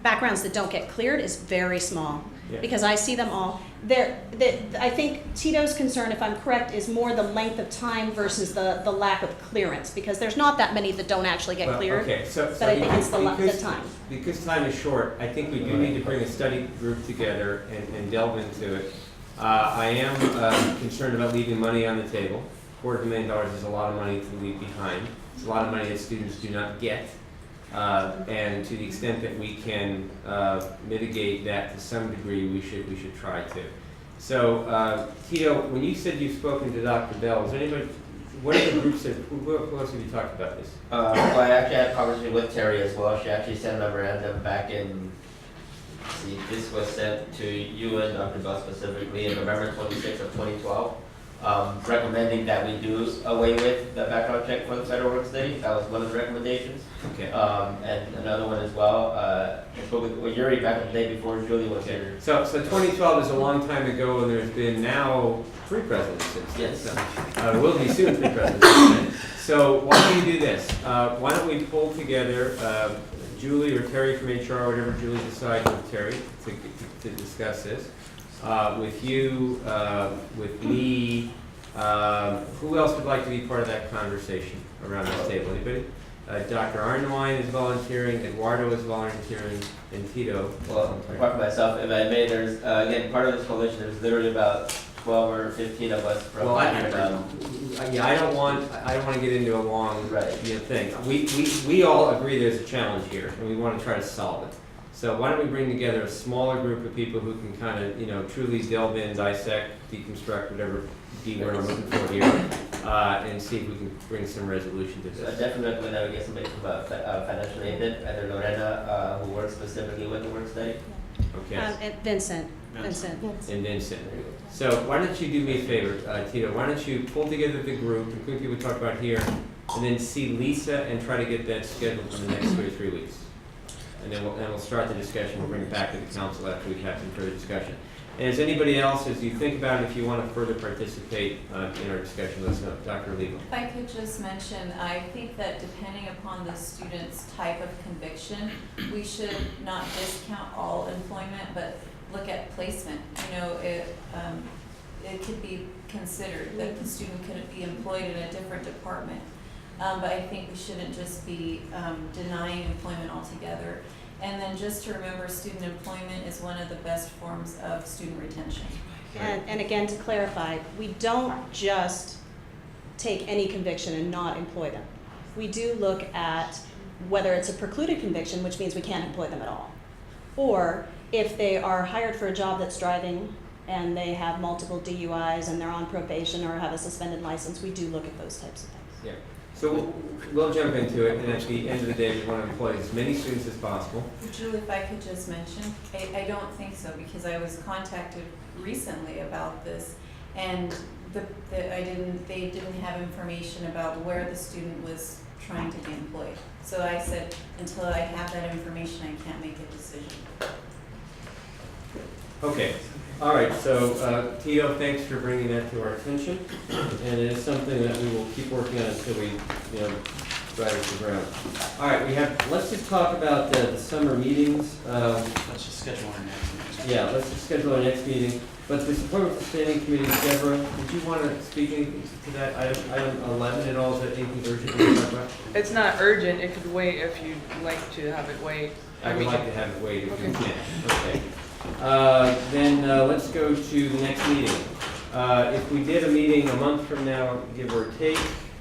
backgrounds that don't get cleared is very small. Yeah. Because I see them all. I think Tito's concern, if I'm correct, is more the length of time versus the lack of clearance, because there's not that many that don't actually get Well, cleared. okay, so But I think it's the time. Because time is short, I think we do need to bring a study group together and delve into it. I am concerned about leaving money on the table. $250,000 is a lot of money to leave behind. It's a lot of money that students do not get. And to the extent that we can mitigate that to some degree, we should try to. So, Tito, when you said you've spoken to Dr. Bell, is there anybody, what other groups who else have you talked about this? Well, I actually had a conversation with Terry as well. She actually sent a memorandum back in, this was sent to you and Dr. Bell specifically in November 26th of 2012. Recommending that we do away with the background check for the federal work study. That was one of the recommendations. Okay. And another one as well. I spoke with Yuri back in the day before Julie was here. So 2012 is a long time ago, and there's been now 3 presidents since then. Yes. So, will be soon 3 presidents since then. So why don't we do this? Why don't we pull together Julie or Terry from HR, whatever Julie decides with Terry, to discuss this. With you, with me, who else would like to be part of that conversation around this table? Anybody? Dr. Arnwine is volunteering, Eduardo is volunteering, and Tito. Well, apart from myself, if I may, there's, again, part of this coalition, there's literally about 12 or 15 of us from. Well, I don't want to get into a long thing. We all agree there's a challenge here, and we want to try to solve it. So why don't we bring together a smaller group of people who can kind of, truly delve in, dissect, deconstruct, whatever D word I'm looking for here, and see if we can bring some resolution to So this. I definitely recommend that we get somebody from financial aid, either Lorena, who works specifically with the work study. Okay. And Vincent. And Vincent. So why don't you do me a favor, Tito? Why don't you pull together the group, include people we talked about here, and then see Lisa and try to get that scheduled for the next 2 or 3 weeks. And then we'll start the discussion. We'll bring it back to the council after we've had some further discussion. And as anybody else, as you think about it, if you want to further participate in our discussion, let us know. Dr. Oliva. If I could just mention, I think that depending upon the student's type of conviction, we should not discount all employment, but look at placement. It could be considered that the student could be employed in a different department. But I think we shouldn't just be denying employment altogether. And then just to remember, student employment is one of the best forms of student retention. And again, to clarify, we don't just take any conviction and not employ them. We do look at whether it's a precluded conviction, which means we can't employ them at all. Or if they are hired for a job that's driving and they have multiple DUIs and they're on probation or have a suspended license, we do look at those types of things. Yeah. So we'll jump into it, and at the end of the day, we want to employ as many students as possible. Julie, if I could just mention, I don't think so, because I was contacted recently about this, and they didn't have information about where the student was trying to be employed. So I said, until I have that information, I can't make a decision. Okay. All right, so Tito, thanks for bringing that to our attention. And it is something that we will keep working on until we, drive it to the ground. All right, let's just talk about the summer meetings. Let's just schedule our next meeting. Yeah, let's just schedule our next meeting. But the support for standing committee, Deborah, did you want to speak anything to that item 11 at all? Is there anything urgent to talk about? It's not urgent, it could wait if you'd like to have it wait. I would like to have it wait if you Okay. can. Okay. Then let's go to the next meeting. If we did a meeting a month from now, give or take.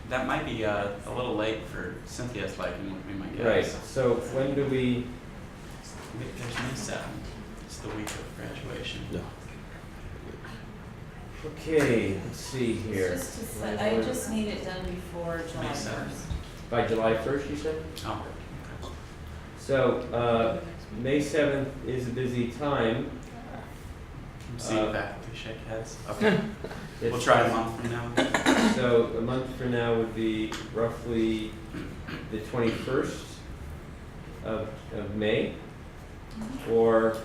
That might be a little late for Cynthia's liking, would be my guess. Right, so when do we? There's May 7th. It's the week of graduation. No. Okay, let's see here. Just to set, I just need it done before July May 7th. 1st. By July 1st, you said? Oh, okay. So, May 7th is a busy time. I'm seeing faculty shake heads. Okay. We'll try a month from now. So a month from now would be roughly the 21st of May, or,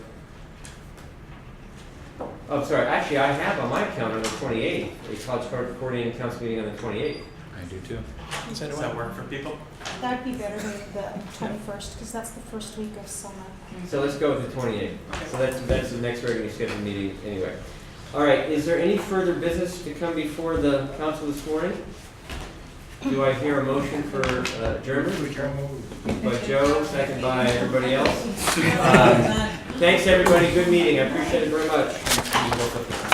oh, sorry, actually I have on my calendar the 28th, a college coordinating council meeting on the 28th. I do too. Does that work for people? That'd be better than the 21st, because that's the first week of summer. So let's go with the 28th. So that's the next regularly scheduled meeting anyway. All right, is there any further business to come before the council this morning? Do I hear a motion for adjournment? By Joe, second by everybody else. Thanks, everybody. Good meeting. I appreciate it very much.